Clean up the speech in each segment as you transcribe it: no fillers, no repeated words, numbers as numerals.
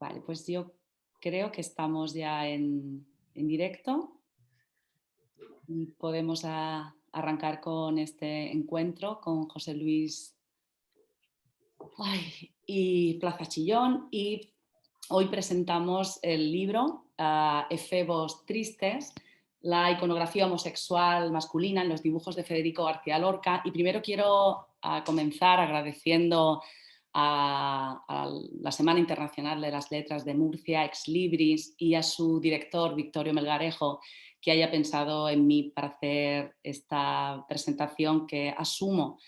Vale, pues yo creo que estamos ya en directo y podemos arrancar con este encuentro con José Luis y Plaza Chillón. Y hoy presentamos el libro Efebos Tristes, la iconografía homosexual masculina en los dibujos de Federico García Lorca. Y primero quiero comenzar agradeciendo a la Semana Internacional de las Letras de Murcia, Ex Libris, y a su director, Victorio Melgarejo, que haya pensado en mí para hacer esta presentación que asumo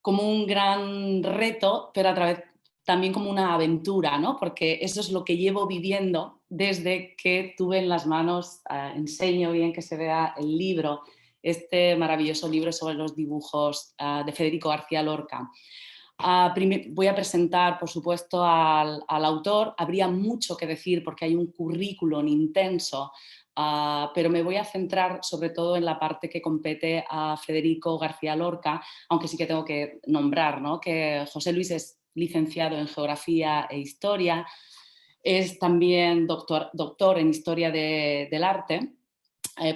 como un gran reto, pero a través también como una aventura, ¿no? Porque eso es lo que llevo viviendo desde que tuve en las manos, enseño bien que se vea el libro, este maravilloso libro sobre los dibujos de Federico García Lorca. Voy a presentar, por supuesto, al autor. Habría mucho que decir porque hay un currículum intenso, pero me voy a centrar sobre todo en la parte que compete a Federico García Lorca, aunque sí que tengo que nombrar, ¿no?, que José Luis es licenciado en Geografía e Historia, es también doctor en Historia del Arte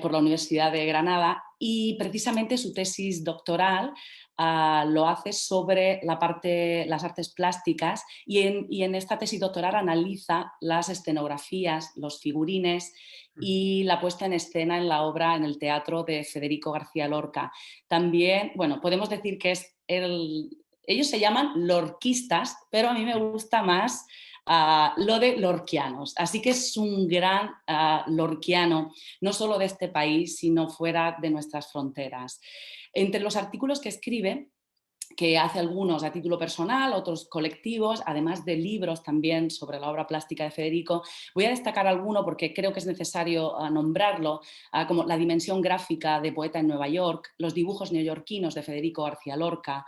por la Universidad de Granada, y precisamente su tesis doctoral lo hace sobre las artes plásticas, y en esta tesis doctoral analiza las escenografías, los figurines y la puesta en escena en la obra, en el teatro de Federico García Lorca. También, bueno, podemos decir que ellos se llaman lorquistas, pero a mí me gusta más lo de lorquianos. Así que es un gran lorquiano, no solo de este país, sino fuera de nuestras fronteras. Entre los artículos que escribe, que hace algunos a título personal, otros colectivos, además de libros también sobre la obra plástica de Federico, voy a destacar alguno porque creo que es necesario nombrarlo, como La dimensión gráfica de Poeta en Nueva York, Los dibujos neoyorquinos de Federico García Lorca,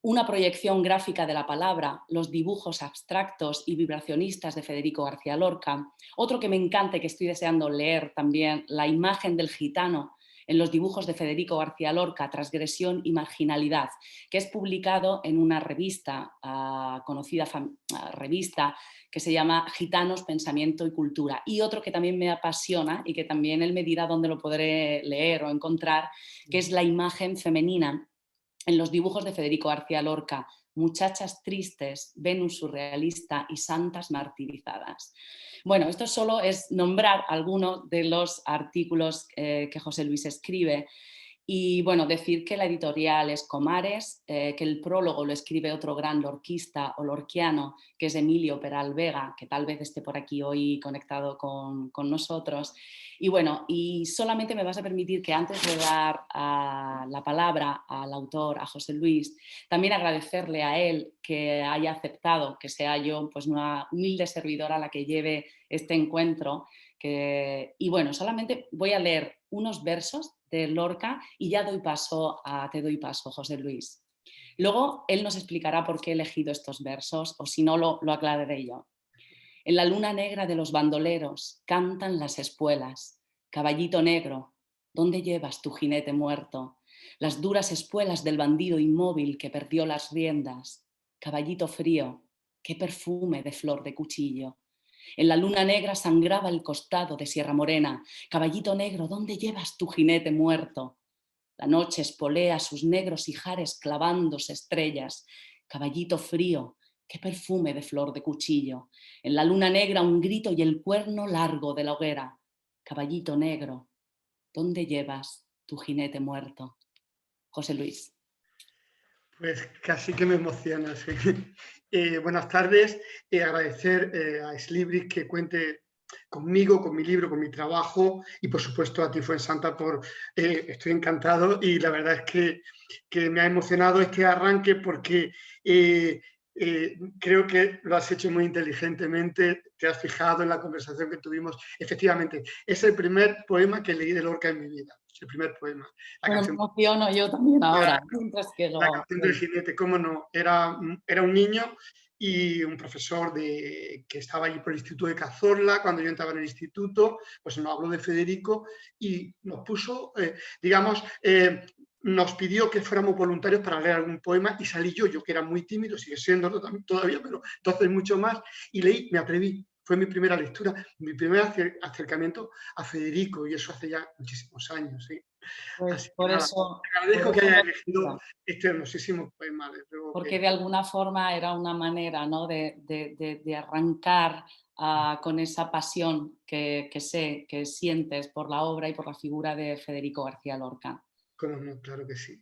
Una proyección gráfica de la palabra, Los dibujos abstractos y vibracionistas de Federico García Lorca. Otro que me encanta y que estoy deseando leer también, La imagen del gitano en los dibujos de Federico García Lorca, Transgresión y marginalidad, que es publicado en una revista, conocida revista, que se llama Gitanos, Pensamiento y Cultura. Y otro que también me apasiona y que también él me dirá dónde lo podré leer o encontrar, que es La imagen femenina en los dibujos de Federico García Lorca, Muchachas tristes, Venus surrealista y santas martirizadas. Bueno, esto solo es nombrar algunos de los artículos que José Luis escribe. Y bueno, decir que la editorial es Comares, que el prólogo lo escribe otro gran lorquista o lorquiano, que es Emilio Peral Vega, que tal vez esté por aquí hoy conectado con nosotros. Y bueno, y solamente me vas a permitir que antes de dar la palabra al autor, a José Luis, también agradecerle a él que haya aceptado que sea yo, pues, una humilde servidora la que lleve este encuentro. Y bueno, solamente voy a leer unos versos de Lorca y ya te doy paso, José Luis. Luego él nos explicará por qué he elegido estos versos, o si no lo aclararé yo. En la luna negra de los bandoleros cantan las espuelas. Caballito negro, ¿dónde llevas tu jinete muerto? Las duras espuelas del bandido inmóvil que perdió las riendas. Caballito frío, qué perfume de flor de cuchillo. En la luna negra sangraba el costado de Sierra Morena. Caballito negro, ¿dónde llevas tu jinete muerto? La noche espolea sus negros ijares clavándose estrellas. Caballito frío, qué perfume de flor de cuchillo. En la luna negra un grito y el cuerno largo de la hoguera. Caballito negro, ¿dónde llevas tu jinete muerto? José Luis. Pues casi que me emociona. Sí. Buenas tardes. Agradecer a Exlibris que cuente conmigo, con mi libro, con mi trabajo, y por supuesto a ti, Fuensanta, estoy encantado, y la verdad es que me ha emocionado este arranque porque creo que lo has hecho muy inteligentemente, te has fijado en la conversación que tuvimos. Efectivamente, es el primer poema que leí de Lorca en mi vida, el primer poema. La Bueno, me canción, emociono yo también ahora, mientras que la canción del jinete, cómo no. Era un niño y un profesor que estaba allí por el Instituto de Cazorla. Cuando yo entraba en el instituto, pues nos habló de Federico y nos puso, digamos, nos pidió que fuéramos voluntarios para leer algún poema y salí yo que era muy tímido, sigue siendo todavía, pero entonces mucho más, y leí, me atreví. Fue mi primera lectura, mi primer acercamiento a Federico, y eso hace ya muchísimos años. ¿Sí? Así Pues que por nada, eso, te agradezco que haya lo elegido decía, este hermosísimo poema. Luego porque que, de alguna forma era una manera, ¿no?, de arrancar con esa pasión que sé que sientes por la obra y por la figura de Federico García Lorca. no, claro que sí.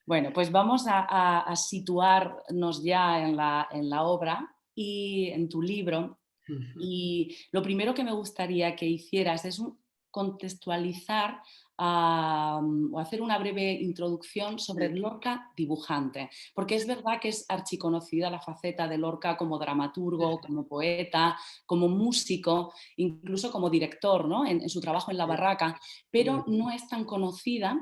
Bueno, pues vamos a situarnos ya en la obra y en tu libro. Ujú. Y lo primero que me gustaría que hicieras es contextualizar o hacer una breve introducción sobre Sí, Lorca dibujante, porque es verdad que es archiconocida la faceta de Lorca como dramaturgo, como poeta, como músico, incluso como director, ¿no?, en su trabajo en La sí, Barraca, sí, pero no es tan conocida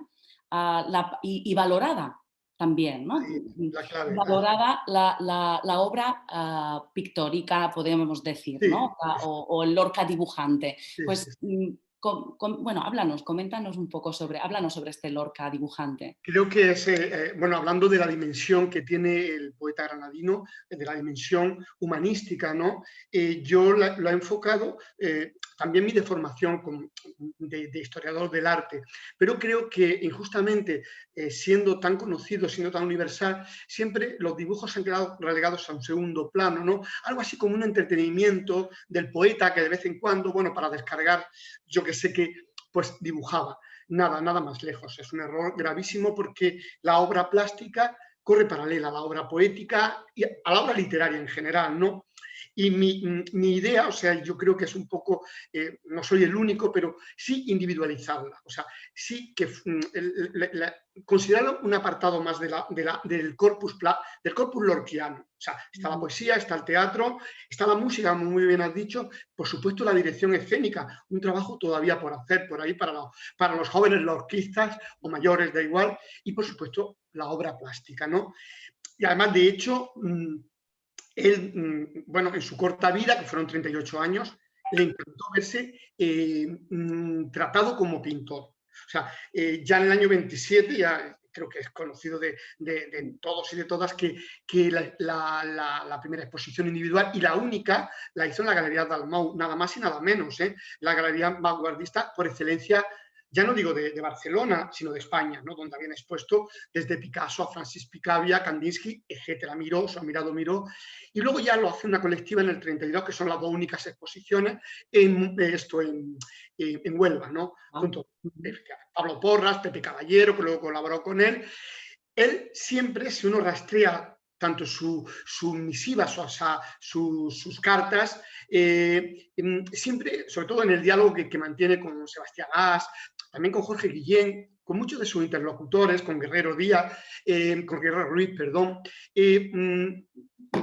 y valorada también, ¿no? ahí, la clave. Valorada la obra pictórica, podemos decir, Sí, ¿no? O el Lorca dibujante. sí, sí. Pues, bueno, háblanos sobre este Lorca dibujante. Creo que es, bueno, hablando de la dimensión que tiene el poeta granadino, de la dimensión humanística, ¿no? Yo lo he enfocado, también mi deformación de historiador del arte, pero creo que injustamente, siendo tan conocido, siendo tan universal, siempre los dibujos han quedado relegados a un segundo plano, ¿no? Algo así como un entretenimiento del poeta que de vez en cuando, bueno, para descargar, yo que sé que, pues dibujaba. Nada más lejos. Es un error gravísimo porque la obra plástica corre paralela a la obra poética y a la obra literaria en general, ¿no? Y mi idea, o sea, yo creo que es un poco, no soy el único, pero sí individualizarla, o sea, sí que considerarlo un apartado más del corpus lorquiano. O sea, está la poesía, está el teatro, está la música, como muy bien has dicho, por supuesto la dirección escénica, un trabajo todavía por hacer por ahí para los jóvenes lorquistas o mayores, da igual, y por supuesto la obra plástica, ¿no? Y además, de hecho, él, bueno, en su corta vida, que fueron 38 años, le encantó verse tratado como pintor. O sea, ya en el año 27, ya creo que es conocido de todos y de todas, que la primera exposición individual y la única la hizo en la Galería Dalmau, nada más y nada menos, la galería vanguardista por excelencia, ya no digo de Barcelona, sino de España, ¿no?, donde habían expuesto desde Picasso a Francis Picabia, Kandinsky, etcétera, Miró, su admirado Miró, y luego ya lo hace una colectiva en el 32, que son las dos únicas exposiciones en Huelva, ¿no? Ah, Junto a Pablo Porras, Pepe Caballero, que luego colaboró con él. Él siempre, si uno rastrea tanto su misivas, o sea, sus cartas, siempre, sobre todo en el diálogo que mantiene con Sebastián As, también con Jorge Guillén, con muchos de sus interlocutores, con Guerrero Díaz, con Guerrero Ruiz, perdón,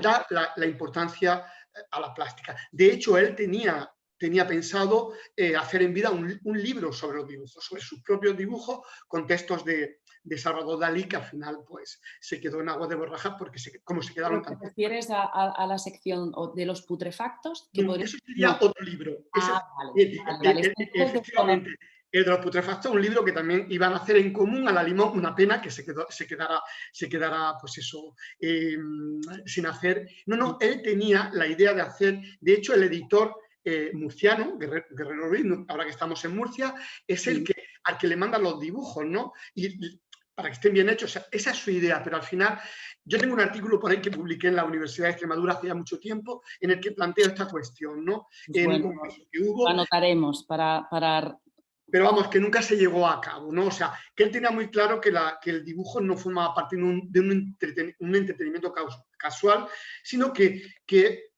da la importancia a la plástica. De hecho, él tenía pensado hacer en vida un libro sobre los dibujos, sobre sus propios dibujos, con textos de Salvador Dalí, que al final pues se quedó en agua de borrajas porque como se quedaron ¿pero te tantos. refieres a la sección de los putrefactos? Que podría... Eso sería No. otro libro. Ah, vale, vale, vale. Entonces Efectivamente, el de los putrefactos, un libro que también iban a hacer en común a la Limón, una pena que se quedara pues eso, sin hacer. No, él tenía la idea de hacer, de hecho el editor murciano, Guerrero Ruiz, ahora que estamos en Murcia, es el sí. que al que le mandan los dibujos, ¿no? Y para que estén bien hechos, o sea, esa es su idea, pero al final yo tengo un artículo por ahí que publiqué en la Universidad de Extremadura hace ya mucho tiempo en el que planteo esta cuestión, ¿no? Pues En un bueno, congreso que lo hubo, anotaremos para... pero vamos, que nunca se llegó a cabo, ¿no? O sea, que él tenía muy claro que el dibujo no formaba parte un entretenimiento casual, sino que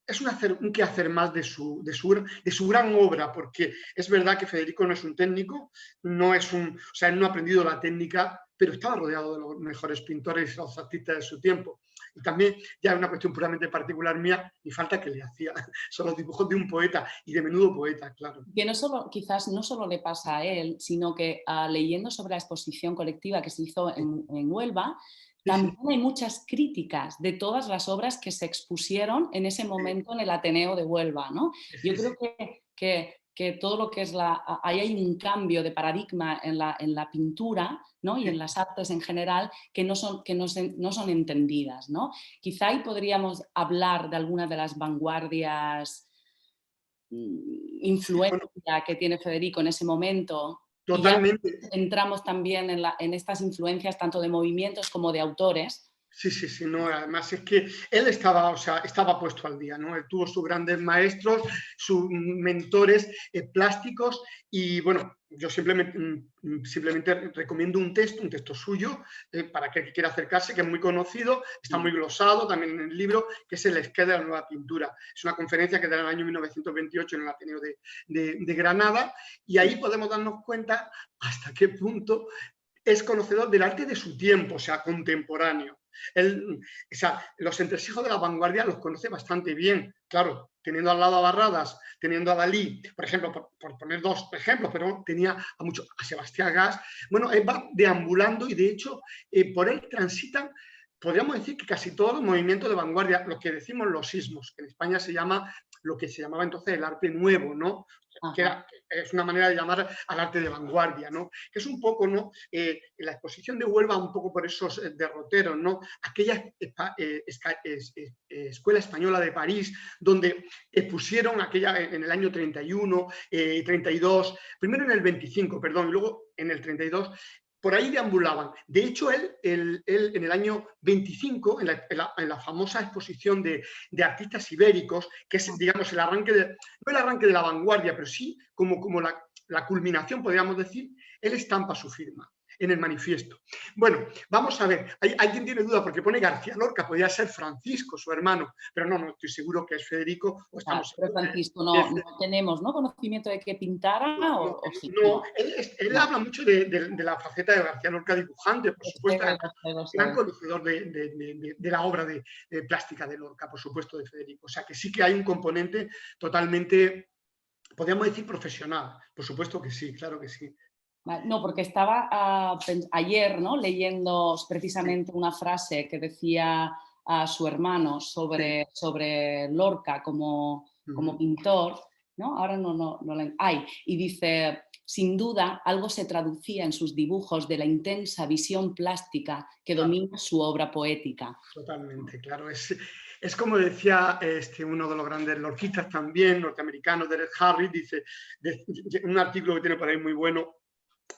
es un quehacer más de su gran obra, porque es verdad que Federico no es un técnico, o sea, él no ha aprendido la técnica, pero estaba rodeado de los mejores pintores y los artistas de su tiempo. Y también, ya es una cuestión puramente particular mía, y falta que le hacía. Son los dibujos de un poeta, y de menudo poeta, claro. Que no solo, quizás no solo le pasa a él, sino que leyendo sobre la exposición colectiva que se hizo en Huelva, Sí, sí, también hay muchas críticas de todas las obras que se expusieron en ese sí, momento en el Ateneo de Huelva, ¿no? Yo sí, creo sí. que que todo lo que es ahí hay un cambio de paradigma en la pintura, ¿no? Y en las artes en general no son entendidas, ¿no? Quizá ahí podríamos hablar de alguna de las vanguardias, Bueno, influencia que tiene Federico en ese momento, y ya totalmente. entramos también en estas influencias tanto de movimientos como de autores. Sí, sí, sí, no, además es que él estaba, o sea, estaba puesto al día, ¿no? Él tuvo sus grandes maestros, sus mentores plásticos y bueno, yo simplemente recomiendo un texto suyo para que quiera acercarse, que es muy conocido, está muy glosado también en el libro, que es el esquema de la nueva pintura. Es una conferencia que da en el año 1928 en el Ateneo de Granada y ahí podemos darnos cuenta hasta qué punto es conocedor del arte de su tiempo, o sea, contemporáneo. Él, o sea, los entresijos de la vanguardia los conoce bastante bien, claro, teniendo al lado a Barradas, teniendo a Dalí, por ejemplo, por poner dos ejemplos, pero tenía a Sebastián Gas. Bueno, él va deambulando y de hecho por él transitan, podríamos decir que casi todos los movimientos de vanguardia, lo que decimos los sismos, que en España se llama lo que se llamaba entonces el arte nuevo, ¿no? Es una manera de llamar al arte de vanguardia, ¿no? Que es un poco, ¿no? La exposición de Huelva, un poco por esos derroteros, ¿no? Aquella escuela española de París, donde expusieron aquella en el año 31, 32, primero en el 25, perdón, y luego en el 32, por ahí deambulaban. De hecho, él en el año 25, en la famosa exposición de artistas ibéricos, que es, digamos, el arranque no el arranque de la vanguardia, pero sí como la culminación, podríamos decir, él estampa su firma en el manifiesto. Bueno, vamos a ver, hay quien tiene duda porque pone García Lorca, podría ser Francisco, su hermano, pero no estoy seguro que es Federico o estamos Pero seguros Francisco que no tenemos, ¿no?, conocimiento de que pintara o sí. no, él No. habla mucho de la faceta de García Lorca dibujante, por supuesto, Lo sé. gran conocedor de la obra de plástica de Lorca, por supuesto, de Federico. O sea, que sí que hay un componente totalmente, podríamos decir, profesional. Por supuesto que sí, claro que sí. No, porque estaba ayer, ¿no?, leyendo Sí, precisamente una frase que decía a su hermano sí. sobre Lorca como Ujú. pintor, ¿no? Ahora no la... Ay, y dice, sin duda algo se traducía en sus dibujos de la intensa visión plástica que Claro, domina su obra poética. totalmente, claro. Es como decía uno de los grandes lorquitas también, norteamericanos, Derek Harris, dice, un artículo que tiene por ahí muy bueno,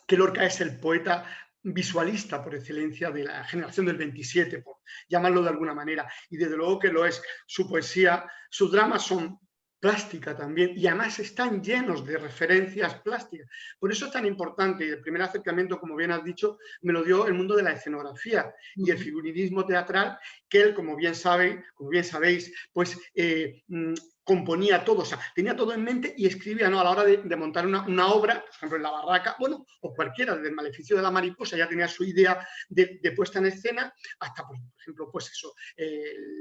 que Lorca es el poeta visualista por excelencia de la generación del 27, por llamarlo de alguna manera, y desde luego que lo es. Su poesía, sus dramas son plástica también, y además están llenos de referencias plásticas. Por eso es tan importante, y el primer acercamiento, como bien has dicho, me lo dio el mundo de la escenografía y el figurinismo teatral, que él, como bien sabéis, pues componía todo, o sea, tenía todo en mente y escribía, ¿no? A la hora de montar una obra, por ejemplo, en La Barraca, bueno, o cualquiera, desde El Maleficio de la Mariposa, ya tenía su idea de puesta en escena, hasta, por ejemplo, pues eso,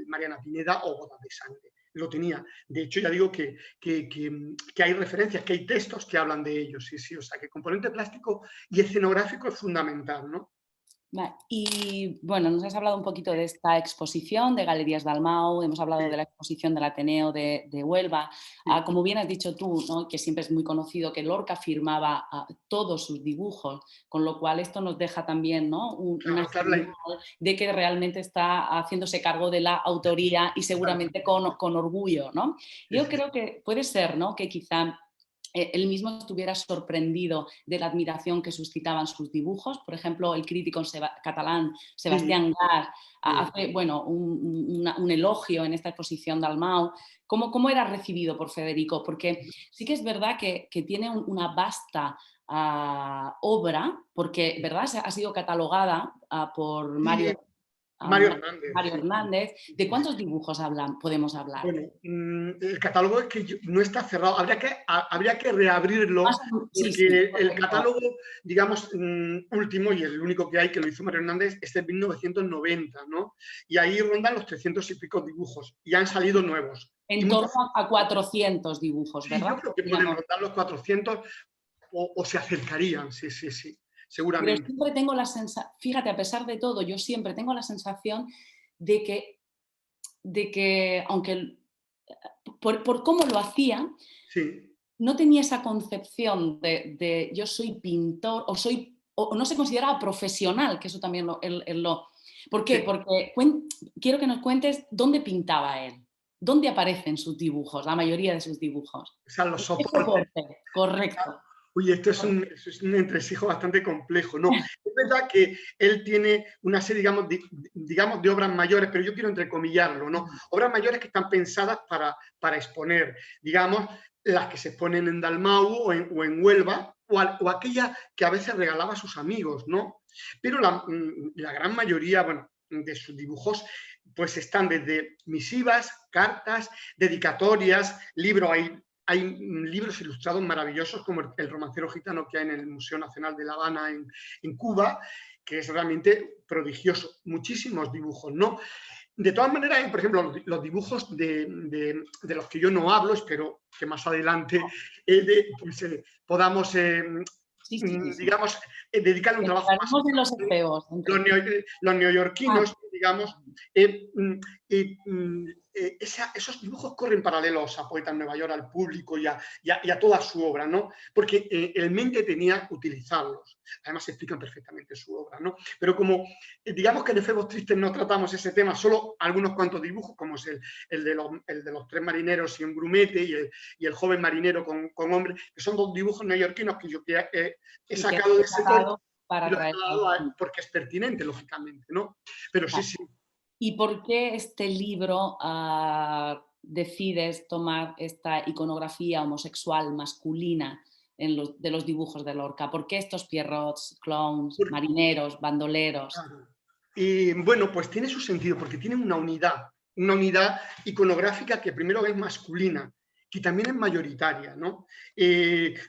Mariana Pineda o Bodas de Sangre. Lo tenía. De hecho, ya digo que hay referencias, que hay textos que hablan de ellos, sí, sí, o sea, que el componente plástico y escenográfico es fundamental, ¿no? Y bueno, nos has hablado un poquito de esta exposición de Galerías Dalmau, hemos hablado Sí, de la exposición del Ateneo de Huelva. sí. Como bien has dicho tú, ¿no?, que siempre es muy conocido que Lorca firmaba todos sus dibujos, con lo cual esto nos deja también, ¿no?, una Claro, claro, señal de que realmente está haciéndose cargo de la autoría y claro, seguramente con orgullo, ¿no? sí, Yo sí, creo que puede ser, ¿no?, que quizá él mismo estuviera sorprendido de la admiración que suscitaban sus dibujos. Por ejemplo, el crítico catalán sí, Sebastián Gas sí. hace, bueno, un elogio en esta exposición de Dalmau. ¿Cómo era recibido por Federico? Porque sí que es verdad que tiene una vasta obra, porque, ¿verdad?, ha sido catalogada por Sí, Mario, Mario Hernández, Mario sí, Hernández. sí, ¿De sí, cuántos sí. dibujos podemos hablar? Bueno, el catálogo es que no está cerrado. Habría que reabrirlo Sí, sí, porque el correcto. catálogo, digamos, último y el único que hay, que lo hizo Mario Hernández, es de 1990, ¿no? Y ahí rondan los 300 y pico dibujos y han salido nuevos. Y En muchos, torno a 400 dibujos, sí, ¿verdad? yo creo que pueden Podríamos... rondar los 400 o se acercarían, sí, sí, sí, Pero seguramente. siempre tengo la sensación, fíjate, a pesar de todo, yo siempre tengo la sensación de que aunque por cómo lo hacía, Sí, no tenía esa concepción de yo soy pintor o no se consideraba profesional, que eso también él lo... ¿Por qué? Sí, Porque quiero que nos cuentes dónde pintaba él, dónde aparecen sus dibujos, la mayoría de sus dibujos. o sea, los ¿En qué soportes. soporte? Correcto. Oye, eso es un entresijo bastante complejo, ¿no? Es verdad que él tiene una serie, digamos, de obras mayores, pero yo quiero entrecomillarlo, ¿no? Obras mayores que están pensadas para exponer, digamos, las que se exponen en Dalmau o en Huelva, o aquellas que a veces regalaba a sus amigos, ¿no? Pero la gran mayoría, bueno, de sus dibujos, pues están desde misivas, cartas, dedicatorias, libros. Hay libros ilustrados maravillosos como el romancero gitano que hay en el Museo Nacional de La Habana en Cuba, que es realmente prodigioso. Muchísimos dibujos, ¿no? De todas maneras, por ejemplo, los dibujos de los que yo no hablo, espero que más adelante podamos, Sí, sí, sí, sí. digamos, dedicarle un trabajo más. Entraremos en los efeos. Los Ah, neoyorquinos, digamos, esos dibujos corren paralelos a Poeta en Nueva York, al público y a toda su obra, ¿no? Porque el mente tenía que utilizarlos. Además, explican perfectamente su obra, ¿no? Pero como, digamos que en Efebos Tristes no tratamos ese tema, solo algunos cuantos dibujos, como es el de los tres marineros y un grumete y el joven marinero con hombre, que son dos dibujos neoyorquinos que yo he y que sacado de he ese corte sacado y para lo he traer trasladado aquí. porque es pertinente, lógicamente, ¿no? Pero sí, Vale. sí. ¿Y por qué este libro decides tomar esta iconografía homosexual masculina de los dibujos de Lorca? ¿Por qué estos pierrots, clowns, marineros, bandoleros? Y bueno, pues tiene su sentido porque tiene una unidad iconográfica que primero es masculina, que también es mayoritaria, ¿no?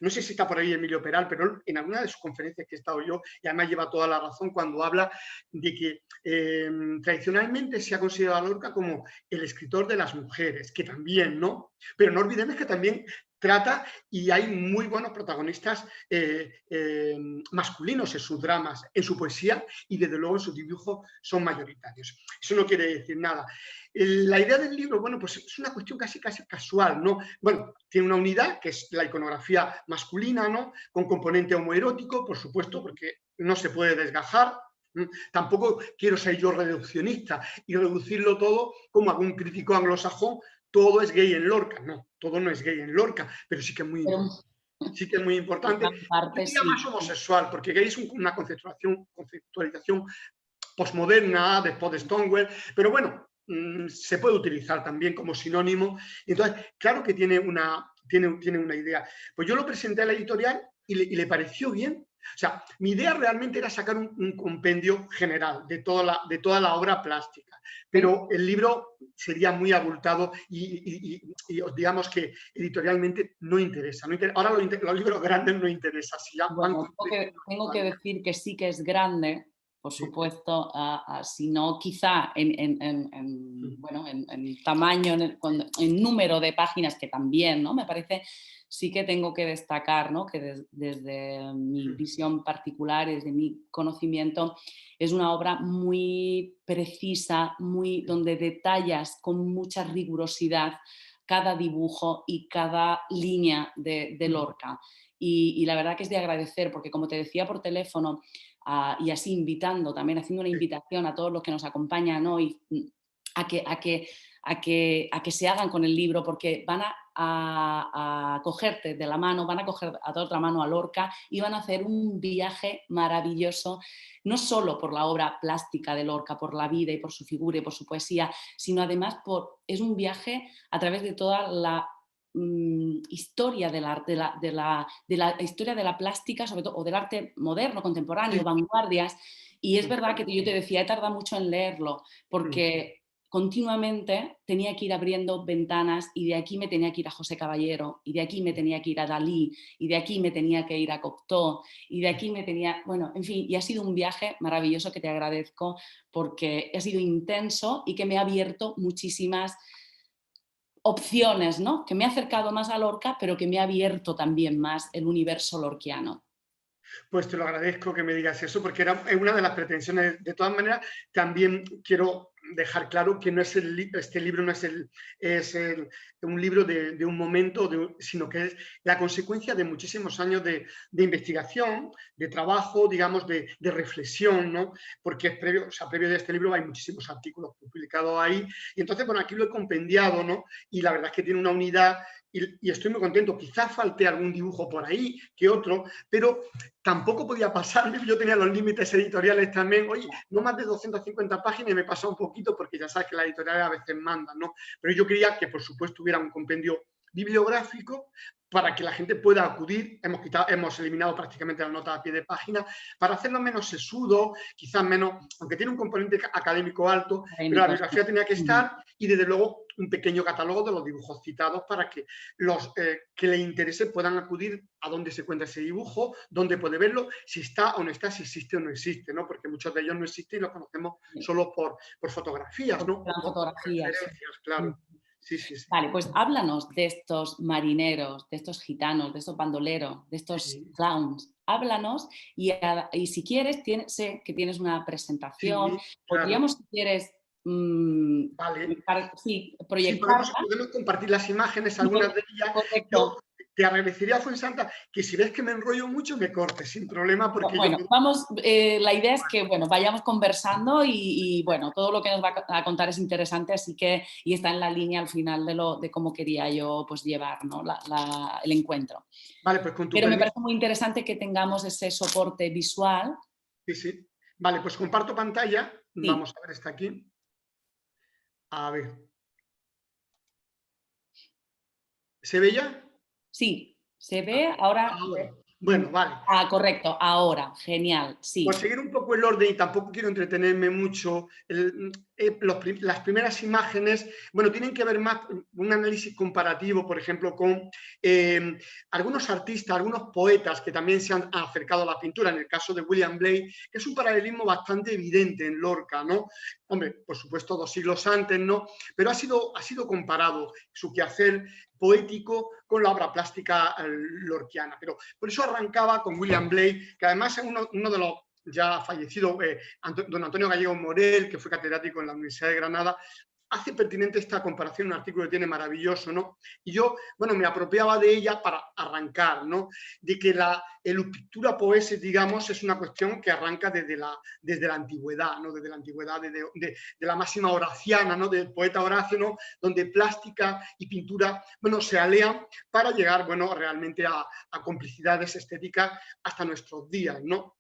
No sé si está por ahí Emilio Peral, pero en alguna de sus conferencias que he estado yo, y además lleva toda la razón cuando habla de que tradicionalmente se ha considerado a Lorca como el escritor de las mujeres, que también, ¿no? Pero no olvidemos que también trata y hay muy buenos protagonistas masculinos en sus dramas, en su poesía y desde luego en sus dibujos son mayoritarios. Eso no quiere decir nada. La idea del libro, bueno, pues es una cuestión casi casual, ¿no? Bueno, tiene una unidad que es la iconografía masculina, ¿no? Con componente homoerótico, por supuesto, porque no se puede desgajar. Tampoco quiero ser yo reduccionista y reducirlo todo como algún crítico anglosajón, todo es gay en Lorca. No, todo no es gay en Lorca, pero sí que es muy Pero importante. Sí que es muy en importante. gran Yo parte diría más sí. homosexual, porque gay es una conceptualización posmoderna después de Stonewall, pero bueno, se puede utilizar también como sinónimo. Entonces, claro que tiene una idea. Pues yo lo presenté a la editorial y le pareció bien. O sea, mi idea realmente era sacar un compendio general de toda la obra plástica, ¿Sí? pero el libro sería muy abultado y digamos que editorialmente no interesa. Ahora los libros grandes no interesan, si ya van Bueno, con precio no tengo que vale. decir que sí que es grande, por Sí. supuesto, si no quizá bueno, en tamaño, en número de páginas que también, ¿no? Me parece, sí que tengo que destacar, ¿no? Que desde mi visión particular, desde mi conocimiento, es una obra muy precisa, donde detallas con mucha rigurosidad cada dibujo y cada línea de Lorca. Y la verdad que es de agradecer, porque como te decía por teléfono, y así invitando, también haciendo una invitación a todos los que nos acompañan hoy a que se hagan con el libro, porque van a cogerte de la mano, van a coger a toda otra mano a Lorca y van a hacer un viaje maravilloso, no solo por la obra plástica de Lorca, por la vida y por su figura y por su poesía, sino además es un viaje a través de toda la historia de la historia de la plástica, sobre todo, o del arte moderno, contemporáneo, Sí, vanguardias. Y es sí. verdad que yo te decía, he tardado mucho en leerlo, porque continuamente tenía que ir abriendo ventanas y de aquí me tenía que ir a José Caballero, y de aquí me tenía que ir a Dalí, y de aquí me tenía que ir a Cocteau, y de aquí me tenía, bueno, en fin, y ha sido un viaje maravilloso que te agradezco porque ha sido intenso y que me ha abierto muchísimas opciones, ¿no? Que me ha acercado más a Lorca, pero que me ha abierto también más el universo lorquiano. Pues te lo agradezco que me digas eso, porque es una de las pretensiones. De todas maneras, también quiero dejar claro que no es este libro no es, un libro de un momento, sino que es la consecuencia de muchísimos años de investigación, de trabajo, digamos, de reflexión, ¿no? Porque es previo, o sea, previo de este libro hay muchísimos artículos publicados ahí, y entonces, bueno, aquí lo he compendiado, ¿no? Y la verdad es que tiene una unidad y estoy muy contento. Quizás falte algún dibujo por ahí que otro, pero tampoco podía pasarme, yo tenía los límites editoriales también, oye, no más de 250 páginas y me pasó un poquito porque ya sabes que las editoriales a veces mandan, ¿no? Pero yo quería que, por supuesto, hubiera un compendio bibliográfico para que la gente pueda acudir. Hemos eliminado prácticamente las notas a pie de página para hacerlo menos sesudo, quizás menos, aunque tiene un componente académico alto, pero la bibliografía tenía que estar y desde luego un pequeño catálogo de los dibujos citados para que los que les interese puedan acudir a dónde se encuentra ese dibujo, dónde puede verlo, si está o no está, si existe o no existe, ¿no? Porque muchos de ellos no existen y los conocemos solo por fotografías, ¿no? Por fotografías. Referencias, claro. Sí, sí, sí. Vale, pues háblanos de estos marineros, de estos gitanos, de estos bandoleros, de estos clowns. Háblanos y si quieres, sé que tienes una presentación, Sí, podríamos, si quieres, vale. proyectarla. Podemos compartir las imágenes, algunas de ellas. Correcto. Yo te agradecería, Fuensanta, que si ves que me enrollo mucho, me cortes, sin problema. Porque bueno, la idea es que vayamos conversando y bueno, todo lo que nos va a contar es interesante, así que, y está en la línea al final de cómo quería yo pues llevar, ¿no? el encuentro. Vale, pues con tu Pero permiso. me parece muy interesante que tengamos ese soporte visual. Sí, sí. Vale, pues comparto pantalla. Sí. Vamos a ver, está aquí. A ver. ¿Se ve ya? Sí, se ve ahora. Bueno, vale. Correcto, ahora, genial, sí. Por seguir un poco el orden, y tampoco quiero entretenerme mucho, las primeras imágenes, bueno, tienen que ver más un análisis comparativo, por ejemplo, con algunos artistas, algunos poetas que también se han acercado a la pintura, en el caso de William Blake, que es un paralelismo bastante evidente en Lorca, ¿no? Hombre, por supuesto, 2 siglos antes, ¿no? Pero ha sido comparado su quehacer poético con la obra plástica lorquiana. Pero por eso arrancaba con William Blake, que además es uno de los ya fallecido, don Antonio Gallego Morel, que fue catedrático en la Universidad de Granada, hace pertinente esta comparación, un artículo que tiene maravilloso, ¿no? Y yo, bueno, me apropiaba de ella para arrancar, ¿no? De que la pintura poesis, digamos, es una cuestión que arranca desde la antigüedad, ¿no? Desde la antigüedad, de la máxima horaciana, ¿no? Del poeta Horacio, ¿no? Donde plástica y pintura, bueno, se alean para llegar, bueno, realmente a complicidades estéticas hasta nuestros días, ¿no?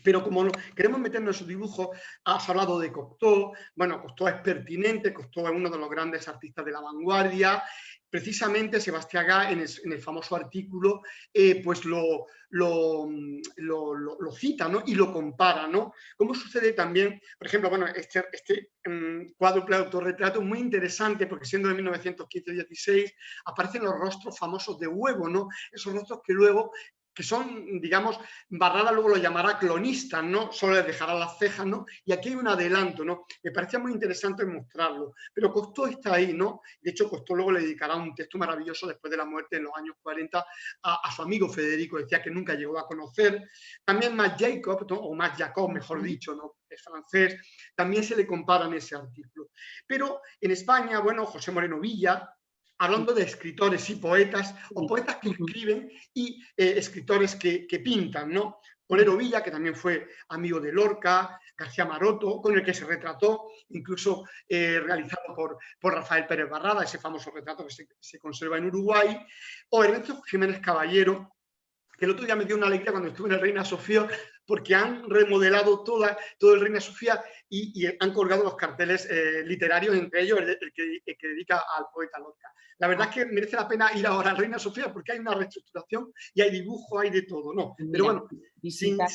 Pero como queremos meternos en su dibujo, has hablado de Cocteau. Bueno, Cocteau es pertinente, Cocteau es uno de los grandes artistas de la vanguardia. Precisamente Sebastián Gall, en el famoso artículo, pues lo cita, ¿no? Y lo compara, ¿no? Como sucede también, por ejemplo, bueno, este cuádruple autorretrato es muy interesante porque siendo de 1915-16 aparecen los rostros famosos de Huevo, ¿no? Esos rostros que luego que son, digamos, Barrada luego lo llamará clonistas, ¿no? Solo les dejará las cejas, ¿no? Y aquí hay un adelanto, ¿no? Me parecía muy interesante mostrarlo. Pero Cocteau está ahí, ¿no? De hecho, Cocteau luego le dedicará un texto maravilloso después de la muerte en los años 40 a su amigo Federico, decía que nunca llegó a conocer. También Max Jacob, ¿no? O Max Jacob, mejor dicho, ¿no? Es francés, también se le compara en ese artículo. Pero en España, bueno, José Moreno Villa, hablando de escritores y poetas, o poetas que escriben y escritores que pintan, ¿no? Moreno Villa, que también fue amigo de Lorca, García Maroto, con el que se retrató, incluso realizado por Rafael Pérez Barrada, ese famoso retrato que se conserva en Uruguay, o Ernesto Jiménez Caballero, que el otro día me dio una alegría cuando estuve en el Reina Sofía, porque han remodelado todo el Reina Sofía y han colgado los carteles literarios, entre ellos el que dedica al poeta Lorca. La verdad es que merece la pena ir ahora al Reina Sofía porque hay una reestructuración y hay dibujo, hay de todo, ¿no? Pero bueno, visita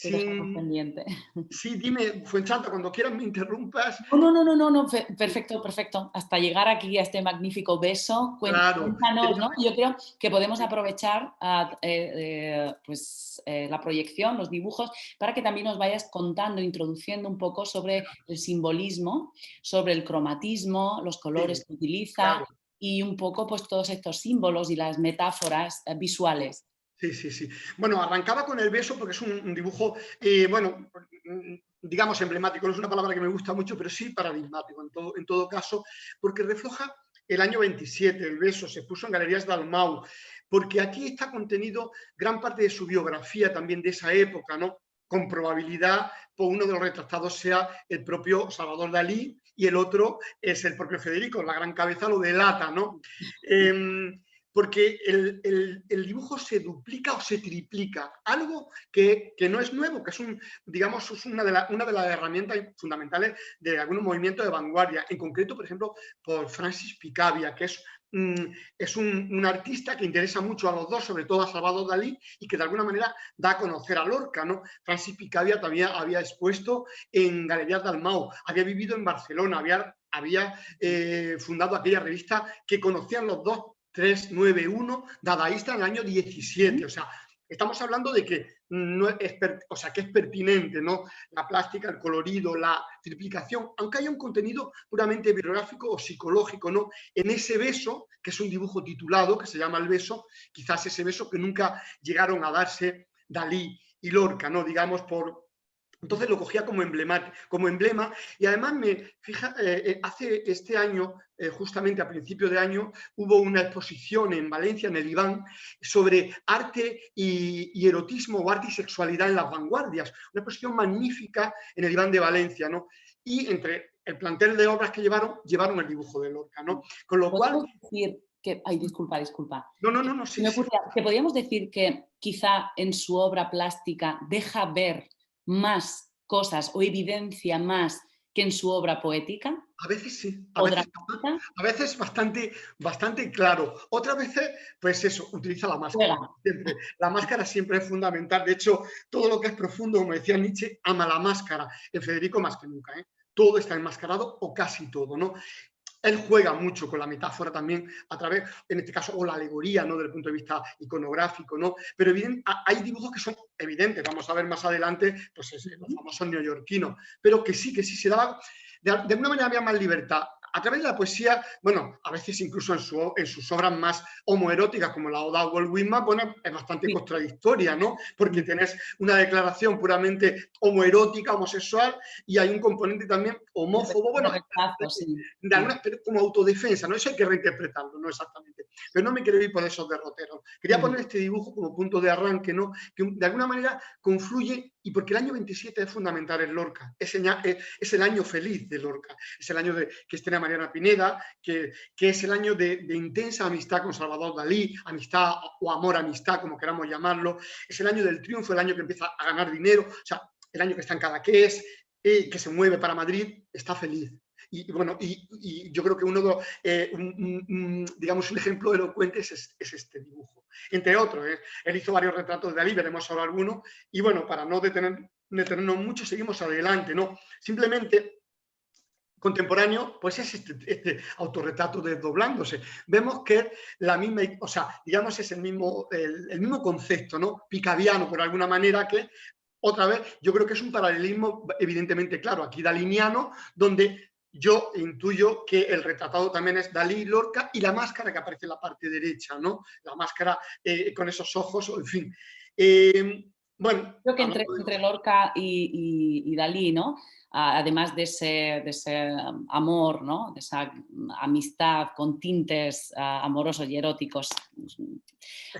pendiente. Sí, dime, Fuensanta, cuando quieras me interrumpas. No, perfecto. Hasta llegar aquí a este magnífico beso, cuéntanos, ¿no? Yo creo que podemos aprovechar la proyección, los dibujos, para que también nos vayas contando, introduciendo un poco sobre el simbolismo, sobre el cromatismo, los colores que utiliza y un poco pues todos estos símbolos y las metáforas visuales. Sí. Bueno, arrancaba con el beso porque es un dibujo, bueno, digamos, emblemático, no es una palabra que me gusta mucho, pero sí paradigmático en todo caso, porque refleja el año 27, el beso, se puso en Galerías Dalmau, porque aquí está contenido gran parte de su biografía también de esa época, ¿no? Con probabilidad, pues uno de los retratados sea el propio Salvador Dalí y el otro es el propio Federico, la gran cabeza lo delata, ¿no? Porque el dibujo se duplica o se triplica, algo que no es nuevo, que es, digamos, es una de las herramientas fundamentales de algunos movimientos de vanguardia, en concreto, por ejemplo, por Francis Picabia, que es un artista que interesa mucho a los dos, sobre todo a Salvador Dalí, y que de alguna manera da a conocer a Lorca, ¿no? Francis Picabia también había expuesto en Galerías Dalmau, había vivido en Barcelona, había fundado aquella revista que conocían los dos, 391, dadaísta en el año 17. O sea, estamos hablando de que, no es, o sea, que es pertinente, ¿no? La plástica, el colorido, la triplicación, aunque haya un contenido puramente biográfico o psicológico, ¿no? En ese beso, que es un dibujo titulado, que se llama El beso, quizás ese beso que nunca llegaron a darse Dalí y Lorca, ¿no? Digamos, entonces lo cogía como emblema, y además hace este año, justamente a principio de año, hubo una exposición en Valencia, en el Iván, sobre arte y erotismo o arte y sexualidad en las vanguardias. Una exposición magnífica en el Iván de Valencia, ¿no? Y entre el plantel de obras que llevaron el dibujo de Lorca, ¿no? Con lo cual... ¿Podemos decir que... Ay, disculpa. No, sí. Que podríamos decir que quizá en su obra plástica deja ver más cosas o evidencia más que en su obra poética? A veces sí, a veces bastante claro. Otras veces, pues eso, utiliza la máscara. Siempre. La máscara siempre es fundamental. De hecho, todo lo que es profundo, como decía Nietzsche, ama la máscara. En Federico más que nunca, ¿eh? Todo está enmascarado o casi todo, ¿no? Él juega mucho con la metáfora también a través, en este caso, o la alegoría, ¿no? Desde el punto de vista iconográfico, ¿no? Pero hay dibujos que son evidentes, vamos a ver más adelante, pues los famosos neoyorquinos, pero que sí se daban, de alguna manera había más libertad. A través de la poesía, bueno, a veces incluso en sus obras más homoeróticas, como la Oda a Walt Whitman, bueno, es bastante contradictoria, ¿no? Porque tenés una declaración puramente homoerótica, homosexual, y hay un componente también homófobo, bueno, pero como autodefensa, ¿no? Eso hay que reinterpretarlo, ¿no? Exactamente. Pero no me quiero ir por esos derroteros. Quería poner este dibujo como punto de arranque, ¿no? Que de alguna manera confluye, y porque el año 27 es fundamental en Lorca, es el año feliz de Lorca, es el año que estrena Mariana Pineda, que es el año de intensa amistad con Salvador Dalí, amistad o amor-amistad, como queramos llamarlo, es el año del triunfo, el año que empieza a ganar dinero, o sea, el año que está en Cadaqués, que se mueve para Madrid, está feliz. Y bueno, y yo creo que digamos, un ejemplo elocuente es este dibujo. Entre otros, él hizo varios retratos de Dalí, veremos ahora algunos, y bueno, para no detenernos mucho, seguimos adelante, ¿no? Simplemente, contemporáneo, pues es este autorretrato desdoblándose. Vemos que es la misma, o sea, digamos, es el mismo concepto, ¿no? Picaviano, por alguna manera, que otra vez, yo creo que es un paralelismo evidentemente claro, aquí daliniano, donde yo intuyo que el retratado también es Dalí, Lorca, y la máscara que aparece en la parte derecha, ¿no? La máscara con esos ojos, en fin. Bueno, creo que entre Lorca y Dalí, ¿no? Además de ese amor, ¿no? De esa amistad con tintes amorosos y eróticos,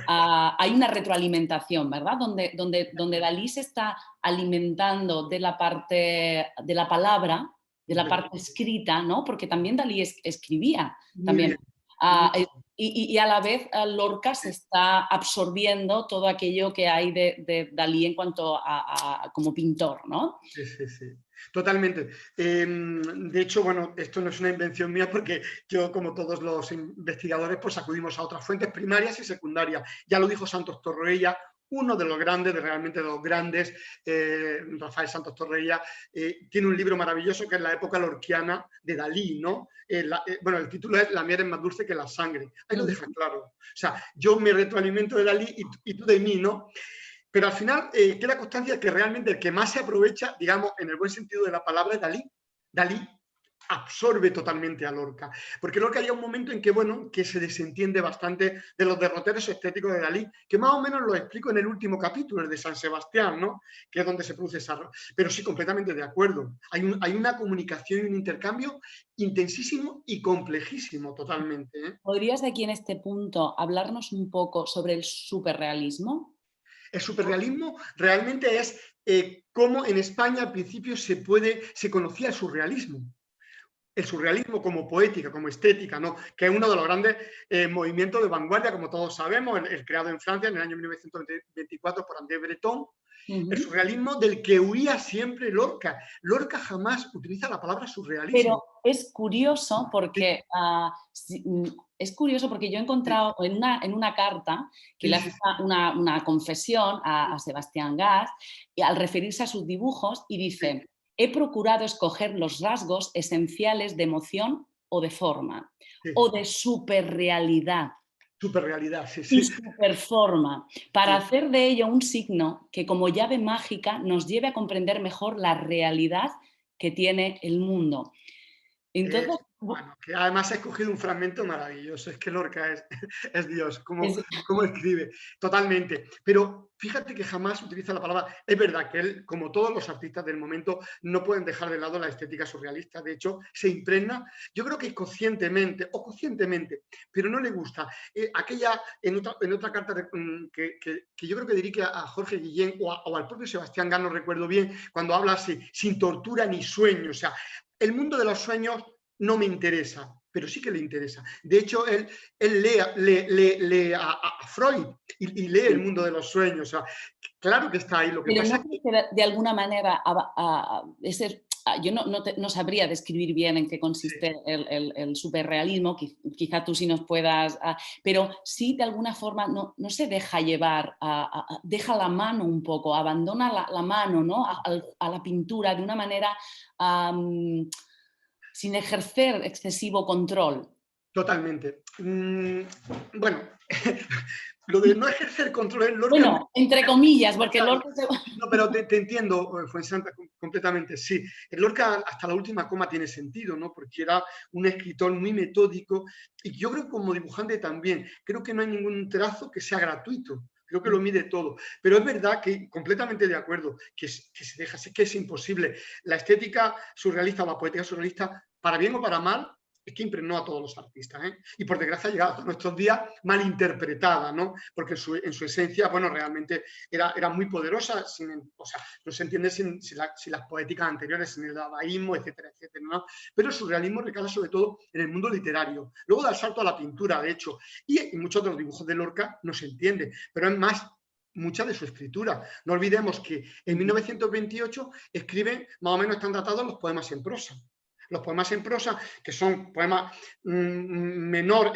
hay una retroalimentación, ¿verdad? Donde Dalí se está alimentando de la parte de la palabra, de la parte escrita, ¿no? Porque también Dalí escribía. También. Y a la vez Lorca se está absorbiendo todo aquello que hay de Dalí en cuanto a como pintor, ¿no? Sí. Totalmente. De hecho, bueno, esto no es una invención mía porque yo, como todos los investigadores, pues acudimos a otras fuentes primarias y secundarias. Ya lo dijo Santos Torroella, uno de los grandes, realmente de los grandes, Rafael Santos Torroella, tiene un libro maravilloso que es La época lorquiana de Dalí, ¿no? Bueno, el título es La miel es más dulce que la sangre. Ahí lo deja claro. O sea, yo me retroalimento de Dalí y tú de mí, ¿no? Pero al final queda constancia que realmente el que más se aprovecha, digamos, en el buen sentido de la palabra, es Dalí. Dalí absorbe totalmente a Lorca, porque Lorca llega un momento en que, bueno, que se desentiende bastante de los derroteros estéticos de Dalí, que más o menos lo explico en el último capítulo, el de San Sebastián, ¿no? Que es donde se produce esa... Pero sí, completamente de acuerdo. Hay una comunicación y un intercambio intensísimo y complejísimo totalmente, ¿eh? ¿Podrías de aquí en este punto hablarnos un poco sobre el superrealismo? El superrealismo realmente es cómo en España al principio se conocía el surrealismo. El surrealismo como poética, como estética, ¿no? Que es uno de los grandes movimientos de vanguardia, como todos sabemos, el creado en Francia en el año 1924 por André Breton. El surrealismo del que huía siempre Lorca. Lorca jamás utiliza la palabra Pero surrealismo. es curioso porque, es curioso porque yo he Sí, encontrado en una carta que sí, le sí, hace sí, una confesión a Sebastián Gas y al referirse a sus dibujos y sí, dice, he procurado escoger los rasgos esenciales de emoción o de forma o sí. de superrealidad Superrealidad, sí, y sí, superforma para sí. hacer de ello un signo que como llave mágica nos lleve a comprender mejor la realidad que tiene el mundo. Entonces, Bueno, que además ha escogido un fragmento maravilloso. Es que Lorca es, es Dios, cómo, es- cómo escribe, totalmente. Pero fíjate que jamás utiliza la palabra. Es verdad que él, como todos los artistas del momento, no pueden dejar de lado la estética surrealista. De hecho, se impregna, yo creo que inconscientemente o conscientemente, pero no le gusta. Aquella, en otra carta que yo creo que dirige a Jorge Guillén o al propio Sebastián Gano, recuerdo bien, cuando habla así, sin tortura ni sueño. O sea, el mundo de los sueños no me interesa, pero sí que le interesa. De hecho, él lee a Freud y lee el mundo de los sueños. O sea, claro que está ahí. Lo que pero pasa no es crees que que de alguna manera yo no sabría describir bien en qué sí, consiste el superrealismo, quizá tú sí nos puedas, pero sí de alguna forma no se deja llevar, deja la mano un poco, abandona la mano, ¿no? A la pintura de una manera sin ejercer excesivo control. totalmente. Bueno, lo de no ejercer control en Lorca es muy... Bueno, entre comillas, porque Claro, Lorca no, pero te entiendo, Fuensanta, completamente, sí. El Lorca hasta la última coma tiene sentido, ¿no? Porque era un escritor muy metódico y yo creo que como dibujante también, creo que no hay ningún trazo que sea gratuito. Creo que lo mide todo. Pero es verdad que, completamente de acuerdo, que se deja, es que es imposible. La estética surrealista o la poética surrealista, para bien o para mal, es que impregnó a todos los artistas, ¿eh? Y por desgracia ha llegado a nuestros días mal interpretada, ¿no? Porque en su esencia, bueno, realmente era muy poderosa, o sea, no se entiende sin las poéticas anteriores, sin el dadaísmo, etcétera, etcétera, ¿no? Pero el surrealismo recala sobre todo en el mundo literario. Luego da el salto a la pintura, de hecho, y muchos de los dibujos de Lorca no se entiende, pero es más mucha de su escritura. No olvidemos que en 1928 escribe, más o menos están datados los poemas en prosa. Los poemas en prosa, que son poemas menor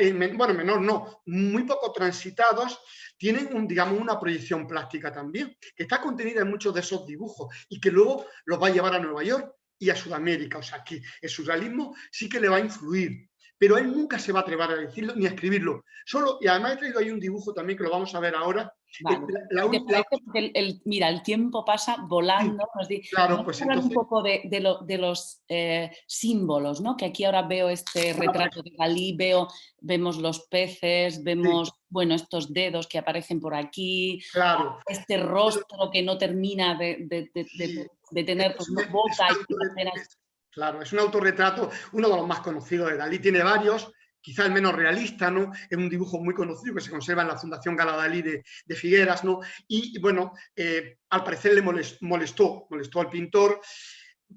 no, muy poco transitados, tienen digamos, una proyección plástica también, que está contenida en muchos de esos dibujos y que luego los va a llevar a Nueva York y a Sudamérica. O sea, que el surrealismo sí que le va a influir, pero él nunca se va a atrever a decirlo ni a escribirlo. Solo, y además he traído ahí un dibujo también que lo vamos a ver ahora. Vale. Si te parece, porque mira, el tiempo pasa Sí, volando. claro, Vamos pues a hablar un entonces, poco de los símbolos, ¿no? Que aquí ahora veo este retrato de Dalí, vemos los peces, sí, vemos, bueno, estos dedos que aparecen por aquí, claro. este rostro que no termina Sí, de tener pues, boca y apenas... claro, es un autorretrato, uno de los más conocidos de Dalí. Tiene varios, quizá el menos realista, ¿no? Es un dibujo muy conocido que se conserva en la Fundación Gala Dalí de Figueras, ¿no? Y bueno, al parecer le molestó al pintor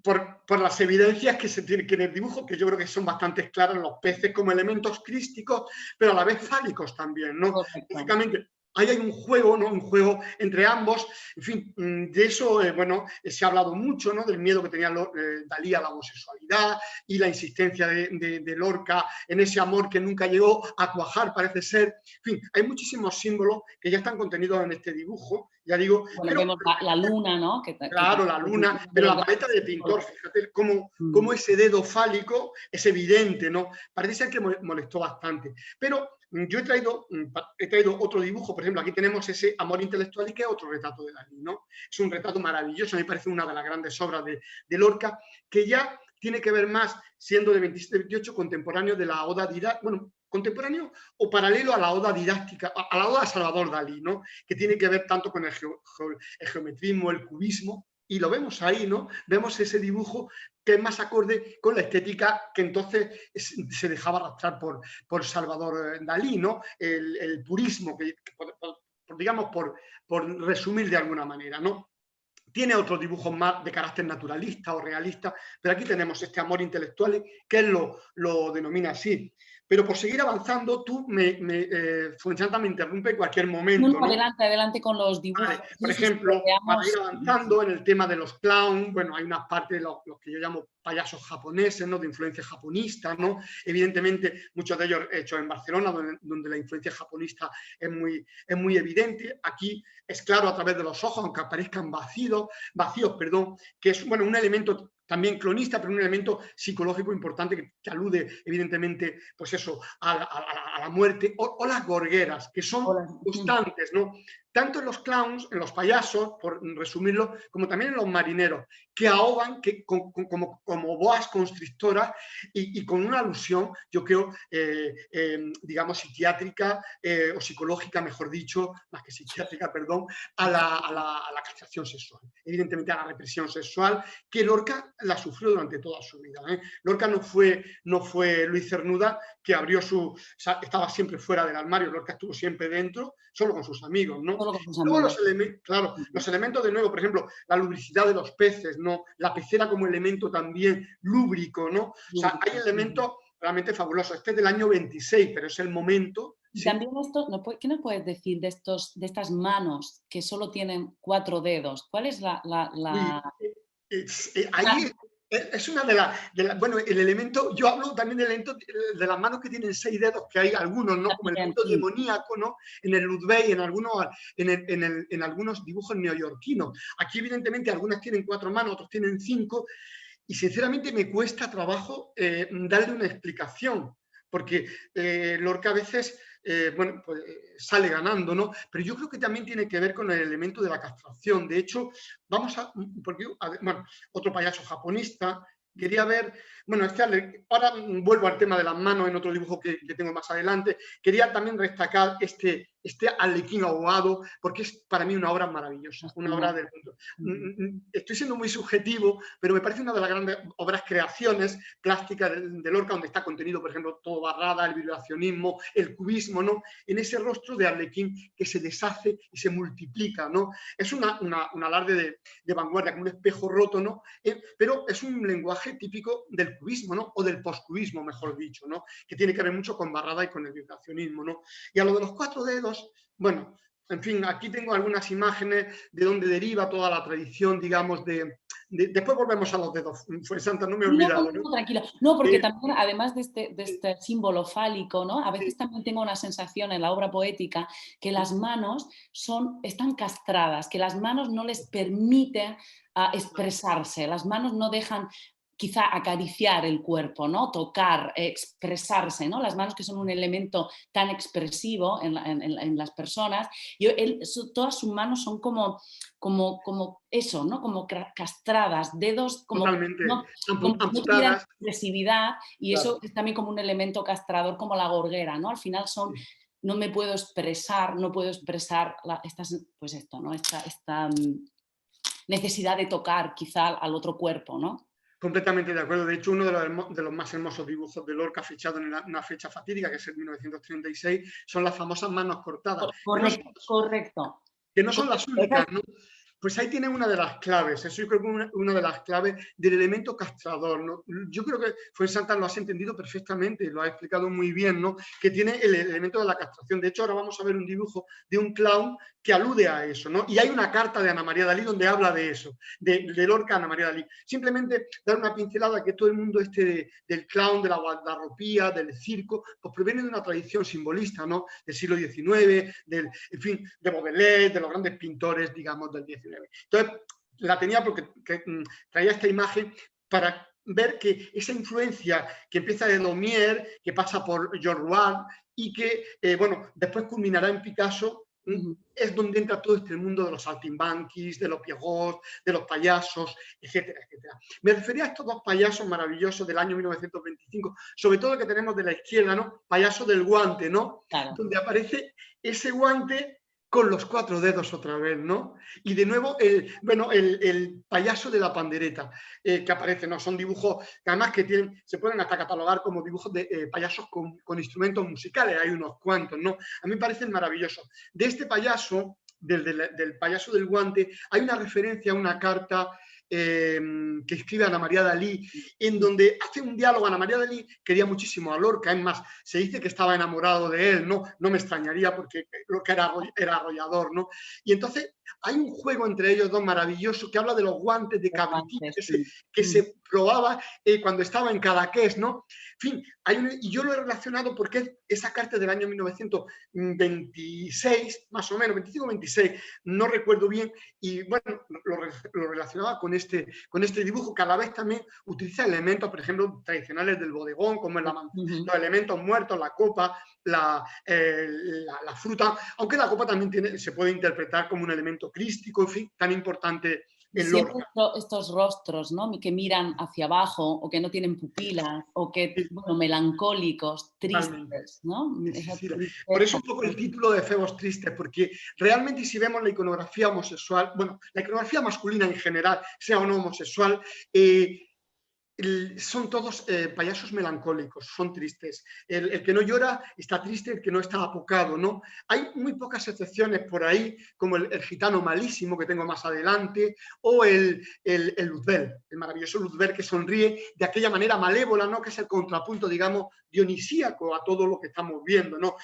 por las evidencias que se tienen que en el dibujo, que yo creo que son bastante claras, los peces como elementos crísticos, pero a la vez fálicos también, ¿no? Correcto. Lógicamente, ahí hay un juego, ¿no? Un juego entre ambos. En fin, de eso, bueno, se ha hablado mucho, ¿no? Del miedo que tenía Dalí a la homosexualidad y la insistencia de Lorca en ese amor que nunca llegó a cuajar, parece ser. En fin, hay muchísimos símbolos que ya están contenidos en este dibujo, ya digo, Bueno, pero vemos la luna, ¿no? Que claro, la también es luna, uno de pero los la paleta grandes de símbolos. pintor, fíjate cómo ese dedo fálico es evidente, ¿no? Parece ser que molestó bastante. Pero yo he traído otro dibujo, por ejemplo, aquí tenemos ese Amor intelectual y que es otro retrato de Dalí, ¿no? Es un retrato maravilloso, a mí me parece una de las grandes obras de Lorca, que ya tiene que ver más, siendo de 27-28, contemporáneo de la Oda didáctica, bueno, contemporáneo o paralelo a la Oda didáctica, a la Oda Salvador Dalí, ¿no? Que tiene que ver tanto con el geometrismo, el cubismo, y lo vemos ahí, ¿no? Vemos ese dibujo que es más acorde con la estética que entonces se dejaba arrastrar por Salvador Dalí, ¿no? El purismo, digamos, por resumir de alguna manera, ¿no? Tiene otros dibujos más de carácter naturalista o realista, pero aquí tenemos este amor intelectual que él lo denomina así. Pero por seguir avanzando, tú, Fuensanta, me interrumpe en cualquier momento, No, ¿no? adelante, adelante con los dibujos. Vale. Por ejemplo, para ir avanzando en el tema de los clowns, bueno, hay una parte de los que yo llamo payasos japoneses, ¿no? De influencia japonista, ¿no? Evidentemente, muchos de ellos hechos en Barcelona, donde la influencia japonista es muy evidente. Aquí es claro a través de los ojos, aunque aparezcan vacíos, que es, bueno, un elemento también clonista, pero un elemento psicológico importante que alude, evidentemente, pues eso, a la muerte, o las gorgueras, que son constantes, ¿no? Tanto en los clowns, en los payasos, por resumirlo, como también en los marineros, que ahogan como boas constrictoras y con una alusión, yo creo, digamos, psiquiátrica o psicológica, mejor dicho, más que psiquiátrica, perdón, a la castración sexual, evidentemente a la represión sexual, que Lorca la sufrió durante toda su vida. Lorca no fue Luis Cernuda, que abrió estaba siempre fuera del armario. Lorca estuvo siempre dentro, solo con sus amigos, ¿no? Luego los elementos de nuevo, por ejemplo, la lubricidad de los peces, ¿no? La pecera como elemento también lúbrico, ¿no? O sea, hay elementos realmente fabulosos. Este es del año 26, pero es el momento. Y también esto, ¿qué nos puedes decir de estas manos que solo tienen 4 dedos? ¿Cuál es ahí es una de las... Bueno, el elemento, yo hablo también del elemento de las manos que tienen 6 dedos, que hay algunos, ¿no? Como el elemento demoníaco, ¿no? En el Ludwig, en algunos dibujos neoyorquinos. Aquí, evidentemente, algunas tienen 4 manos, otros tienen 5, y sinceramente me cuesta trabajo darle una explicación, porque Lorca a veces, bueno, pues, sale ganando, ¿no? Pero yo creo que también tiene que ver con el elemento de la castración. De hecho, bueno, otro payaso japonista, quería ver, bueno, ahora vuelvo al tema de las manos en otro dibujo que tengo más adelante. Quería también destacar este Arlequín ahogado, porque es para mí una obra maravillosa, una obra del mundo. Estoy siendo muy subjetivo, pero me parece una de las grandes obras, creaciones plásticas de Lorca, donde está contenido, por ejemplo, todo Barrada, el vibracionismo, el cubismo, ¿no? En ese rostro de Arlequín que se deshace y se multiplica, ¿no? Es un alarde de vanguardia, como un espejo roto, ¿no? Pero es un lenguaje típico del cubismo, ¿no? O del poscubismo, mejor dicho, ¿no? Que tiene que ver mucho con Barrada y con el vibracionismo, ¿no? Y a lo de los 4 dedos, bueno, en fin, aquí tengo algunas imágenes de donde deriva toda la tradición, digamos, después volvemos a los dedos, Fuensanta, no me he olvidado, ¿no? Tranquilo. No, porque también, además de este símbolo fálico, ¿no? A veces también tengo una sensación en la obra poética que las manos están castradas, que las manos no les permiten expresarse, las manos no dejan quizá acariciar el cuerpo, ¿no? Tocar, expresarse, ¿no? Las manos, que son un elemento tan expresivo en las personas. Todas sus manos son como eso, ¿no? Como castradas, dedos como totalmente como no tuvieran expresividad, y claro. eso es también como un elemento castrador, como la gorguera, ¿no? Al final no me puedo expresar, no puedo expresar pues esto, ¿no? Esta necesidad de tocar quizá al otro cuerpo, ¿no? Completamente de acuerdo. De hecho, uno de los más hermosos dibujos de Lorca, fechado en una fecha fatídica, que es el 1936, son las famosas manos cortadas. Correcto. Que no son las únicas, ¿no? Pues ahí tiene una de las claves, eso yo creo que es una de las claves del elemento castrador, ¿no? Yo creo que Fuensanta lo has entendido perfectamente, lo ha explicado muy bien, ¿no? Que tiene el elemento de la castración. De hecho, ahora vamos a ver un dibujo de un clown que alude a eso, ¿no? Y hay una carta de Ana María Dalí donde habla de eso, de Lorca a Ana María Dalí. Simplemente dar una pincelada, que todo el mundo del clown, de la guardarropía, del circo, pues proviene de una tradición simbolista, ¿no? Del siglo XIX, en fin, de Baudelaire, de los grandes pintores, digamos, del XIX. Entonces, la tenía porque traía esta imagen para ver que esa influencia que empieza de Daumier, que pasa por George Rouault y que, bueno, después culminará en Picasso, Ujú. es donde entra todo este mundo de los saltimbanquis, de los Piagot, de los payasos, etcétera, etcétera. Me refería a estos dos payasos maravillosos del año 1925, sobre todo que tenemos de la izquierda, ¿no? Payaso del guante, ¿no? Claro. Donde aparece ese guante con los 4 dedos otra vez, ¿no? Y de nuevo, el payaso de la pandereta, que aparece, ¿no? Son dibujos que además que tienen, se pueden hasta catalogar como dibujos de payasos con instrumentos musicales, hay unos cuantos, ¿no? A mí me parecen maravillosos. De este payaso, del payaso del guante, hay una referencia a una carta que escribe Ana María Dalí, en donde hace un diálogo. Ana María Dalí quería muchísimo a Lorca, es más, se dice que estaba enamorado de él, no me extrañaría porque Lorca era arrollador, ¿no? Y entonces hay un juego entre ellos dos maravilloso que habla de los guantes de cabritilla que se probaba cuando estaba en Cadaqués, ¿no? En fin, y yo lo he relacionado porque esa carta del año 1926, más o menos, 25-26, no recuerdo bien, y bueno, lo relacionaba con este dibujo, que a la vez también utiliza elementos, por ejemplo, tradicionales del bodegón, como los elementos muertos, la copa, la fruta, aunque la copa también se puede interpretar como un elemento crístico, en fin, tan importante Y en siempre Lorca. estos rostros, ¿no? Que miran hacia abajo o que no tienen pupilas o que, Sí, bueno, melancólicos, totalmente. tristes, ¿no? Sí, sí, Esa sí. Por eso tristeza. un poco el título de Efebos Tristes, porque realmente si vemos la iconografía homosexual, bueno, la iconografía masculina en general, sea o no homosexual, son todos payasos melancólicos, son tristes. El que no llora está triste, el que no está apocado, ¿no? Hay muy pocas excepciones por ahí, como el gitano malísimo que tengo más adelante, o el Luzbel, el maravilloso Luzbel que sonríe de aquella manera malévola, ¿no? Que es el contrapunto, digamos, dionisíaco a todo lo que estamos viendo, ¿no?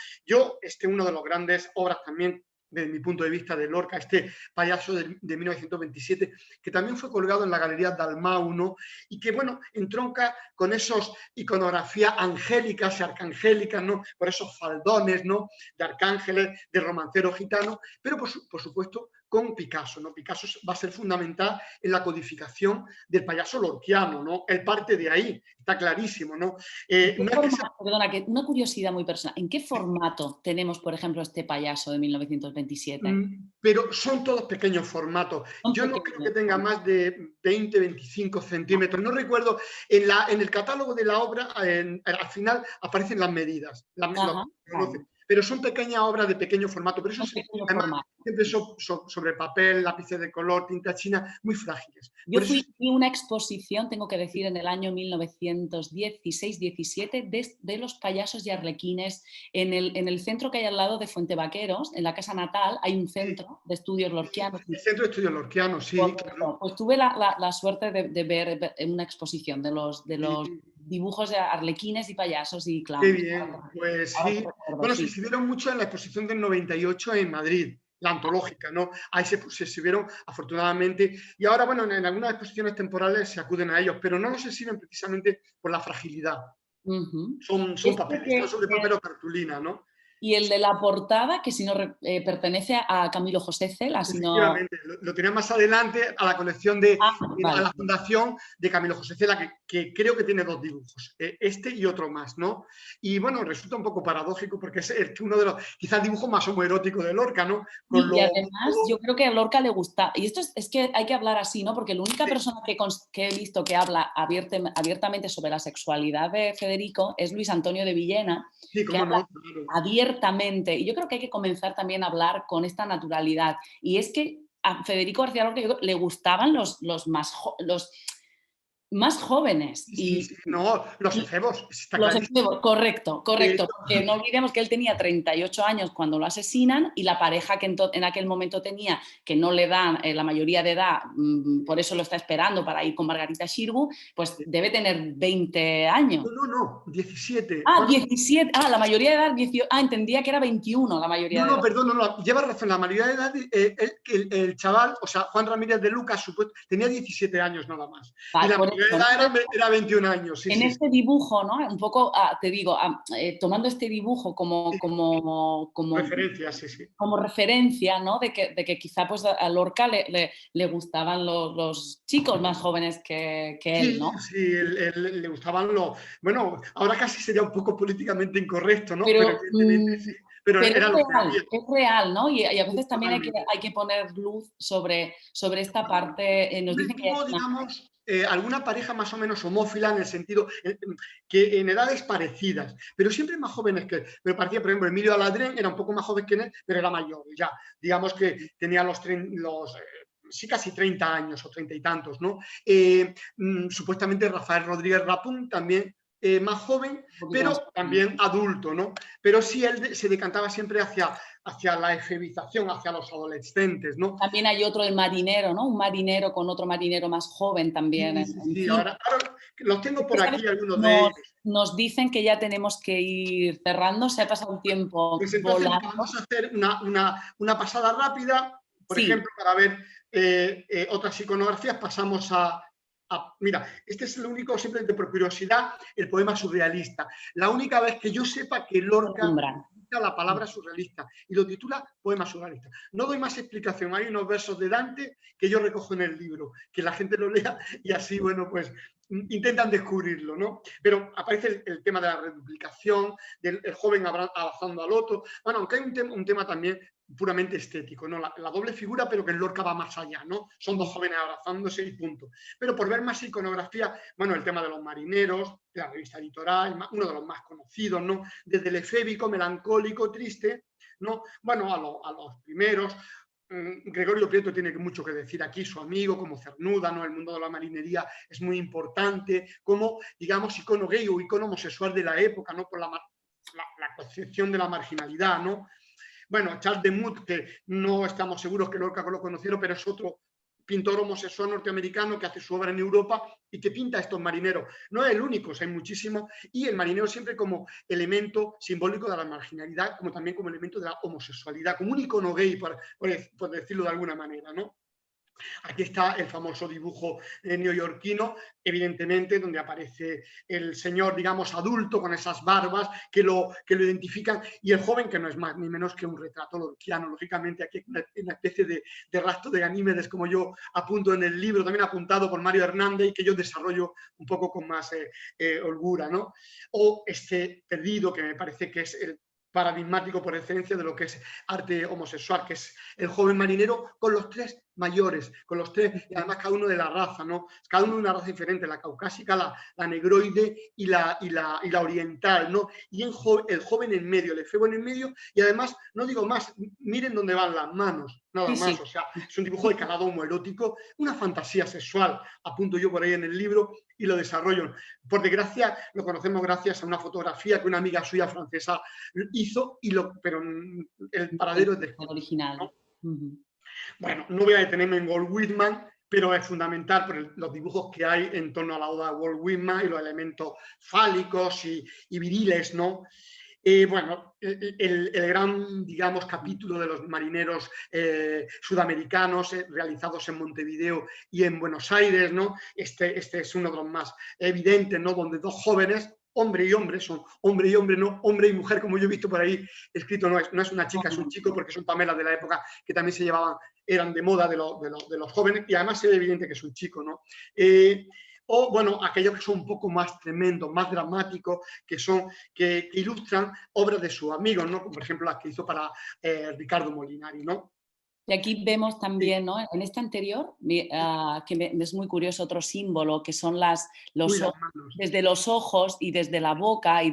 Uno de los grandes obras también desde mi punto de vista de Lorca, este payaso de 1927, que también fue colgado en la Galería Dalmau, ¿no? Y que, bueno, entronca con esos iconografías angélicas y arcangélicas, ¿no? Por esos faldones, ¿no? De arcángeles, de romancero gitano, pero por supuesto con Picasso, ¿no? Picasso va a ser fundamental en la codificación del payaso lorquiano, ¿no? Él parte de ahí, está clarísimo, ¿no? Perdona, que una curiosidad muy personal. ¿En qué formato tenemos, por ejemplo, este payaso de 1927? Pero son todos pequeños formatos. Son Yo no creo que pequeños. tenga más de 20-25 centímetros. No recuerdo, en el catálogo de la obra, al final aparecen las medidas, Ajá, vale. pero son pequeñas obras de pequeño formato. Pero eso Son sí, pequeño además, formato. siempre sobre papel, lápices de color, tinta china, muy frágiles. Yo Por eso, fui a una exposición, tengo que decir, en el año 1916-17 de los payasos y arlequines en el centro que hay al lado de Fuente Vaqueros, en la casa natal, hay un sí, centro de estudios lorquianos. el Centro de Estudios Lorquianos, sí, claro. Pues tuve la suerte de ver una exposición de los Sí. dibujos de arlequines y payasos y Qué clowns. bien, pues Ahora que sí. recuerdo, Bueno, se sí. exhibieron mucho en la exposición del 98 en Madrid, la antológica, ¿no? Ahí se exhibieron afortunadamente. Y ahora, bueno, en algunas exposiciones temporales se acuden a ellos, pero no los exhiben precisamente por la fragilidad. Ujú. Son Este papeles, están sobre papel o cartulina, ¿no? y el de la portada, que si no pertenece a Camilo José Cela, si no... Efectivamente, lo tenía más adelante a la colección Ah, a vale. la fundación de Camilo José Cela, que creo que tiene 2 dibujos, este y otro más, ¿no? Y bueno, resulta un poco paradójico porque es uno de los, quizás, dibujos más homoeróticos de Lorca, ¿no? Con Y lo, además, yo creo que a Lorca le gusta, y esto es que hay que hablar así, ¿no? Porque la única persona que he visto que habla abiertamente sobre la sexualidad de Federico es Luis Antonio de Villena, sí, que cómo habla no, claro. abiertamente, y yo creo que hay que comenzar también a hablar con esta naturalidad. Y es que a Federico García Lorca le gustaban los más jóvenes. Sí, sí, sí, no, los efebos, está Los clarísimo. efebos, correcto, Eh, correcto, porque no olvidemos que él tenía 38 años cuando lo asesinan y la pareja que en aquel momento tenía, que no le dan la mayoría de edad, por eso lo está esperando para ir con Margarita Xirgu, pues debe tener 20 años. no, 17. Ah, 17, la mayoría de edad, 18, entendía que era 21 la mayoría de edad. Perdón, lleva razón, la mayoría de edad, el chaval, o sea, Juan Ramírez de Lucas, tenía 17 años nada más. Y Vale, la por mayoría de eso, edad ¿no? era 21 años, sí, En sí, sí. este dibujo, ¿no? Un poco, te digo, tomando este dibujo Sí, referencia, sí, sí. como referencia, ¿no? De que quizá pues, a Lorca le gustaban los chicos más jóvenes que él, Sí, ¿no? sí, le gustaban los... Bueno, ahora casi sería un poco políticamente incorrecto, ¿no? Pero Pero evidentemente sí. pero Pero era lo que había. es real, ¿no? Y a veces también hay que poner luz sobre esta parte. Nos Siempre dicen que hay tuvo, una... digamos, alguna pareja más o menos homófila en el sentido que en edades parecidas, pero siempre más jóvenes que él. Pero parecía, por ejemplo, Emilio Aladrén era un poco más joven que él, pero era mayor, ya. Digamos que tenía sí, casi 30 años o 30 y tantos, ¿no? Supuestamente Rafael Rodríguez Rapún también más joven, Un poquito más pero también adulto, ¿no? Pero sí él se decantaba siempre hacia la efebización, hacia los adolescentes, ¿no? También hay otro, el marinero, ¿no? Un marinero con otro marinero más joven también Sí, sí, en sí. cine. Ahora los tengo por ¿Sabes? aquí, algunos de ellos. Nos dicen que ya tenemos que ir cerrando, se ha pasado un tiempo Pues entonces vamos volando. a hacer una pasada rápida, por Sí, ejemplo, para ver otras iconografías. Pasamos mira, este es el único, simplemente por curiosidad, el poema surrealista. La única vez que yo sepa que lo Lorca nombran. utiliza la palabra surrealista y lo titula poema surrealista. No doy más explicación, hay unos versos de Dante que yo recojo en el libro, que la gente lo lea y así, bueno, pues intentan descubrirlo, ¿no? Pero aparece el tema de la reduplicación, del el joven abrazando al otro. Bueno, aunque hay un tema también puramente estético, ¿no? La doble figura, pero que en Lorca va más allá, ¿no? Son dos jóvenes abrazándose y punto. Pero por ver más iconografía, bueno, el tema de los marineros, la revista Litoral, uno de los más conocidos, ¿no? Desde el efébico, melancólico, triste, ¿no? Bueno, a los primeros. Gregorio Prieto tiene mucho que decir aquí, su amigo, como Cernuda, ¿no? El mundo de la marinería es muy importante, como, digamos, icono gay o icono homosexual de la época, ¿no? Por la concepción de la marginalidad, ¿no? Bueno, Charles de Muth, que no estamos seguros que Lorca lo conociera, pero es otro pintor homosexual norteamericano que hace su obra en Europa y que pinta a estos marineros. No es el único, hay muchísimos, y el marinero siempre como elemento simbólico de la marginalidad, como también como elemento de la homosexualidad, como un icono gay, por decirlo de alguna manera, ¿no? Aquí está el famoso dibujo neoyorquino, evidentemente, donde aparece el señor, digamos, adulto con esas barbas que lo identifican, y el joven, que no es más ni menos que un retrato lorquiano. Lógicamente, aquí hay una especie de rastro de Ganímedes, como yo apunto en el libro, también apuntado por Mario Hernández, y que yo desarrollo un poco con más holgura, ¿no? O este perdido, que me parece que es el paradigmático por excelencia de lo que es arte homosexual, que es el joven marinero con los tres mayores, con los tres, y además cada uno de la raza, ¿no? Cada uno de una raza diferente, la caucásica, la negroide y la oriental, ¿no? Y el joven en medio, el efebo en el medio, y además, no digo más, miren dónde van las manos, nada Sí, más, sí. o sea, es un dibujo de calado homoerótico, una fantasía sexual, apunto yo por ahí en el libro y lo desarrollo. Por desgracia, lo conocemos gracias a una fotografía que una amiga suya francesa hizo, pero el paradero es El desconocido, original. ¿no? Bueno, no voy a detenerme en Walt Whitman, pero es fundamental por los dibujos que hay en torno a la obra de Walt Whitman y los elementos fálicos y viriles, ¿no? Bueno, el gran, digamos, capítulo de los marineros sudamericanos realizados en Montevideo y en Buenos Aires, ¿no? Este es uno de los más evidentes, ¿no? Donde dos jóvenes, hombre y hombre, son hombre y hombre, no hombre y mujer, como yo he visto por ahí escrito, no es una chica, es un chico, porque son pamelas de la época que también se llevaban, eran de moda de los jóvenes, y además se ve evidente que es un chico, ¿no? O, bueno, aquellos que son un poco más tremendos, más dramáticos, que ilustran obras de sus amigos, ¿no? Como por ejemplo las que hizo para Ricardo Molinari, ¿no? Y aquí vemos Sí. también, ¿no? En este anterior, es muy curioso otro símbolo, que son Uy, los las ojos. manos. Desde los ojos y desde la boca y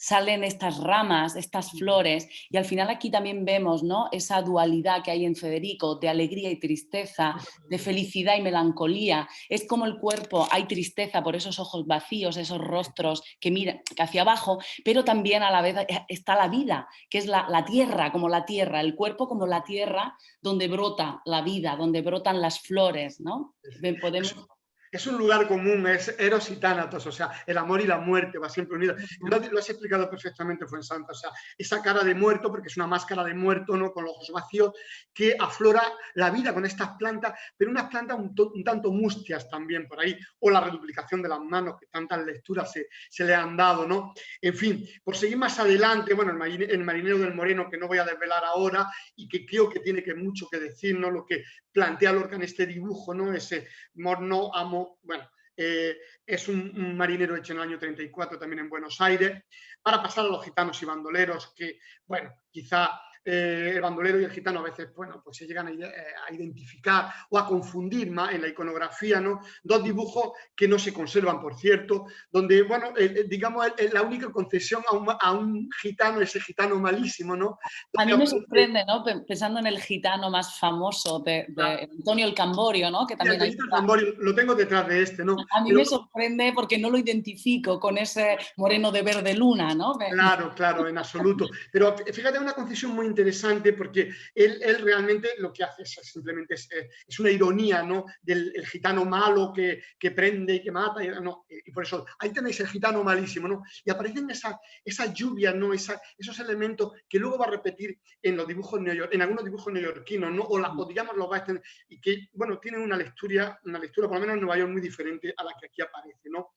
salen estas ramas, estas flores, y al final aquí también vemos, ¿no? Esa dualidad que hay en Federico de alegría y tristeza, de felicidad y melancolía. Es como el cuerpo, hay tristeza por esos ojos vacíos, esos rostros que miran hacia abajo, pero también a la vez está la vida, que es la tierra, como la tierra, el cuerpo como la tierra donde brota la vida, donde brotan las flores, ¿no? Podemos... Es un lugar común, es Eros y Tánatos, o sea, el amor y la muerte va siempre unido. Lo has explicado perfectamente, Fuensanta, o sea, esa cara de muerto, porque es una máscara de muerto, ¿no? Con los ojos vacíos, que aflora la vida con estas plantas, pero unas plantas un tanto mustias también por ahí, o la reduplicación de las manos, que tantas lecturas se le han dado, ¿no? En fin, por seguir más adelante, bueno, el marinero del Moreno, que no voy a desvelar ahora, y que creo que tiene mucho que decir, ¿no? Lo que plantea Lorca en este dibujo, ¿no? Ese morno, amo, bueno, es un marinero hecho en el año 34 también en Buenos Aires, para pasar a los gitanos y bandoleros, que, bueno, quizá el bandolero y el gitano a veces, bueno, pues se llegan a identificar o a confundir más en la iconografía, ¿no? Dos dibujos que no se conservan, por cierto, donde, bueno, digamos, la única concesión a un gitano, ese gitano malísimo, ¿no? A Donde mí me aparece, sorprende, ¿no? Pensando en el gitano más famoso de Antonio el Camborio, ¿no? Que y también hay. Antoñito el Zamborio, lo tengo detrás de este, ¿no? A mí Pero me sorprende porque no lo identifico con ese moreno de verde luna, ¿no? claro, claro, en absoluto. Pero fíjate, una concesión muy interesante porque él realmente lo que hace es simplemente es una ironía, ¿no? Del el gitano malo que prende y que mata. No, y por eso, ahí tenéis el gitano malísimo, ¿no? Y aparecen esas lluvias, ¿no? Esos elementos que luego va a repetir en los dibujos en algunos dibujos neoyorquinos, ¿no? O digamos los western, y que, bueno, tienen una lectura, por lo menos en Nueva York, muy diferente a la que aquí aparece, ¿no?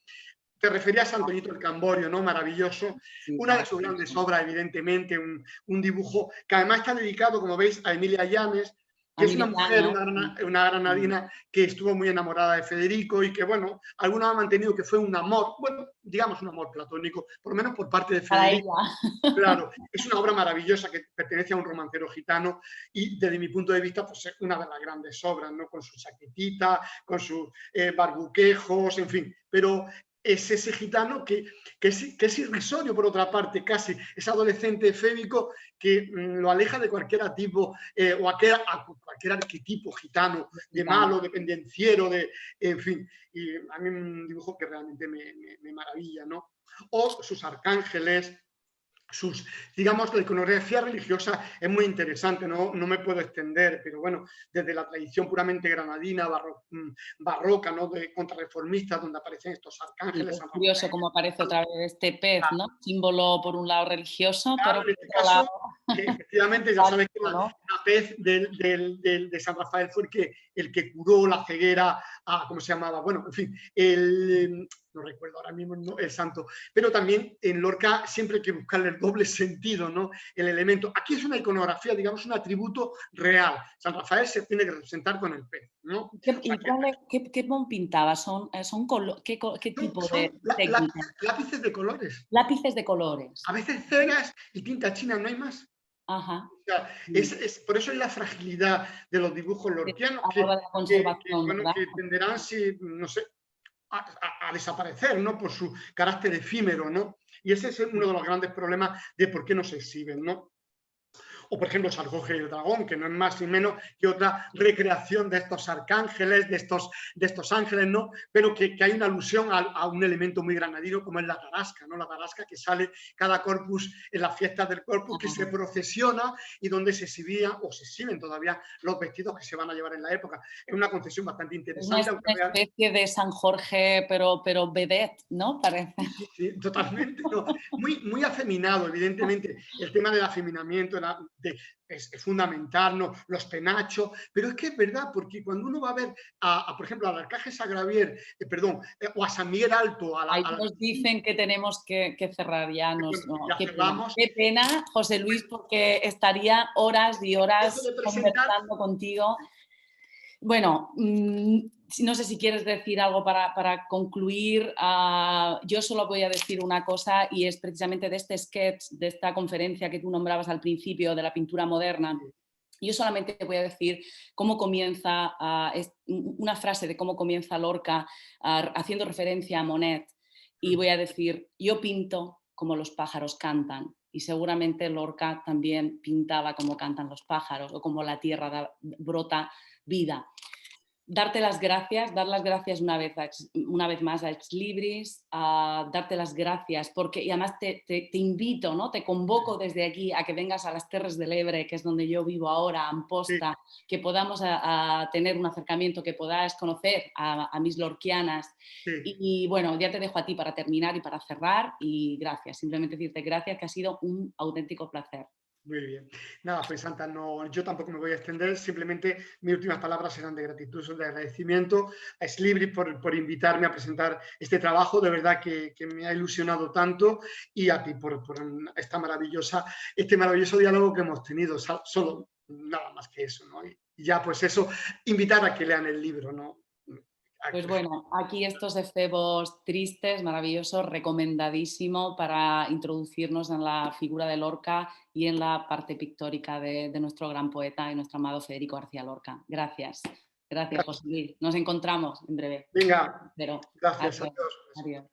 Te referías a Antoñito el Camborio, ¿no? Maravilloso. Sí, Una de sus grandes maravilloso. obras, evidentemente, un dibujo que además está dedicado, como veis, a Emilia Llanes, A que es mí una mujer, Llanos, una granadina que estuvo muy enamorada de Federico y que, bueno, algunos han mantenido que fue un amor, bueno, digamos un amor platónico, por lo menos por parte de para Federico. ella. Claro, es una obra maravillosa que pertenece a un romancero gitano y desde mi punto de vista, pues es una de las grandes obras, ¿no? Con su chaquetita, con sus barbuquejos, en fin, pero es ese gitano que es irrisorio por otra parte, casi, es adolescente efébico que lo aleja de cualquier tipo o a cualquier arquetipo gitano, de Gitano. malo, de pendenciero, en fin, y a mí un dibujo que realmente me maravilla, ¿no? O sus arcángeles, digamos, la iconografía religiosa es muy interesante, no me puedo extender, pero bueno, desde la tradición puramente granadina, barroca, ¿no? De contrarreformistas, donde aparecen estos Sí, arcángeles, es San curioso Rafael. cómo aparece otra vez este pez, ¿no? Símbolo por un lado religioso, pero Claro, en por este otro lado caso, efectivamente, ya sabes que sádico, ¿no? la pez de San Rafael fue el que curó la ceguera a, ¿cómo se llamaba? Bueno, en fin, no recuerdo ahora mismo el santo, pero también en Lorca siempre hay que buscarle el doble sentido, ¿no? El elemento. Aquí es una iconografía, digamos, un atributo real. San Rafael se tiene que representar con el pez, ¿no? O sea, ¿Y qué pintaba? ¿Qué tipo de son técnica? lápices de colores. Lápices de colores. A veces cegas y tinta china, no hay más. Ajá. O sea, Sí, por eso es la fragilidad de los dibujos sí, lorquianos, a la hora de la conservación, bueno, ¿verdad? que tenderán, si, no sé, a desaparecer, ¿no? Por su carácter efímero, ¿no? Y ese es uno de los grandes problemas de por qué no se exhiben, ¿no? O, por ejemplo, San Jorge y el Dragón, que no es más ni menos que otra recreación de estos arcángeles, de estos ángeles, ¿no? Pero que hay una alusión a un elemento muy granadino como es la tarasca, ¿no? La tarasca que sale cada corpus en las fiestas del corpus, que se procesiona y donde se exhibían o se exhiben todavía los vestidos que se van a llevar en la época. Es una concesión bastante Es una interesante, aunque especie de San Jorge, pero vedette, ¿no? Parece. sí, sí, totalmente. No. Muy afeminado, evidentemente. El tema del afeminamiento es fundamental, ¿no? Los penachos, pero es que es verdad, porque cuando uno va a ver, por ejemplo, al Arcaje Sagravier, o a San Miguel Alto, Ahí nos dicen que tenemos que cerrar ya. bueno, No, ya cerramos, qué pena, José Luis, porque estaría horas y dejo horas de presentar. conversando contigo. Bueno, no sé si quieres decir algo para concluir. Yo solo voy a decir una cosa y es precisamente de este sketch, de esta conferencia que tú nombrabas al principio de la pintura moderna. Yo solamente voy a decir cómo comienza, una frase de cómo comienza Lorca haciendo referencia a Monet y voy a decir, yo pinto como los pájaros cantan y seguramente Lorca también pintaba como cantan los pájaros o como la tierra brota vida. Darte las gracias, dar las gracias una vez más a Ex Libris, darte las gracias porque, y además te invito, ¿no? Te convoco desde aquí a que vengas a las Terres del Ebre, que es donde yo vivo ahora, a Sí, Amposta, que podamos a tener un acercamiento, que podáis conocer a mis lorquianas. sí. Y bueno, ya te dejo a ti para terminar y para cerrar y gracias, simplemente decirte gracias, que ha sido un auténtico placer. Muy bien. Nada, pues Santa, no, yo tampoco me voy a extender, simplemente mis últimas palabras serán de gratitud, son de agradecimiento a Slibri por invitarme a presentar este trabajo, de verdad que me ha ilusionado tanto, y a ti por este maravilloso diálogo que hemos tenido, solo nada más que eso, ¿no? Y ya pues eso, invitar a que lean el libro, ¿no? Pues bueno, aquí estos efebos tristes, maravillosos, recomendadísimo para introducirnos en la figura de Lorca y en la parte pictórica de nuestro gran poeta y nuestro amado Federico García Lorca. Gracias. Gracias, José Luis. Nos encontramos en breve. Venga, Pero, gracias a adiós. todos. Adiós.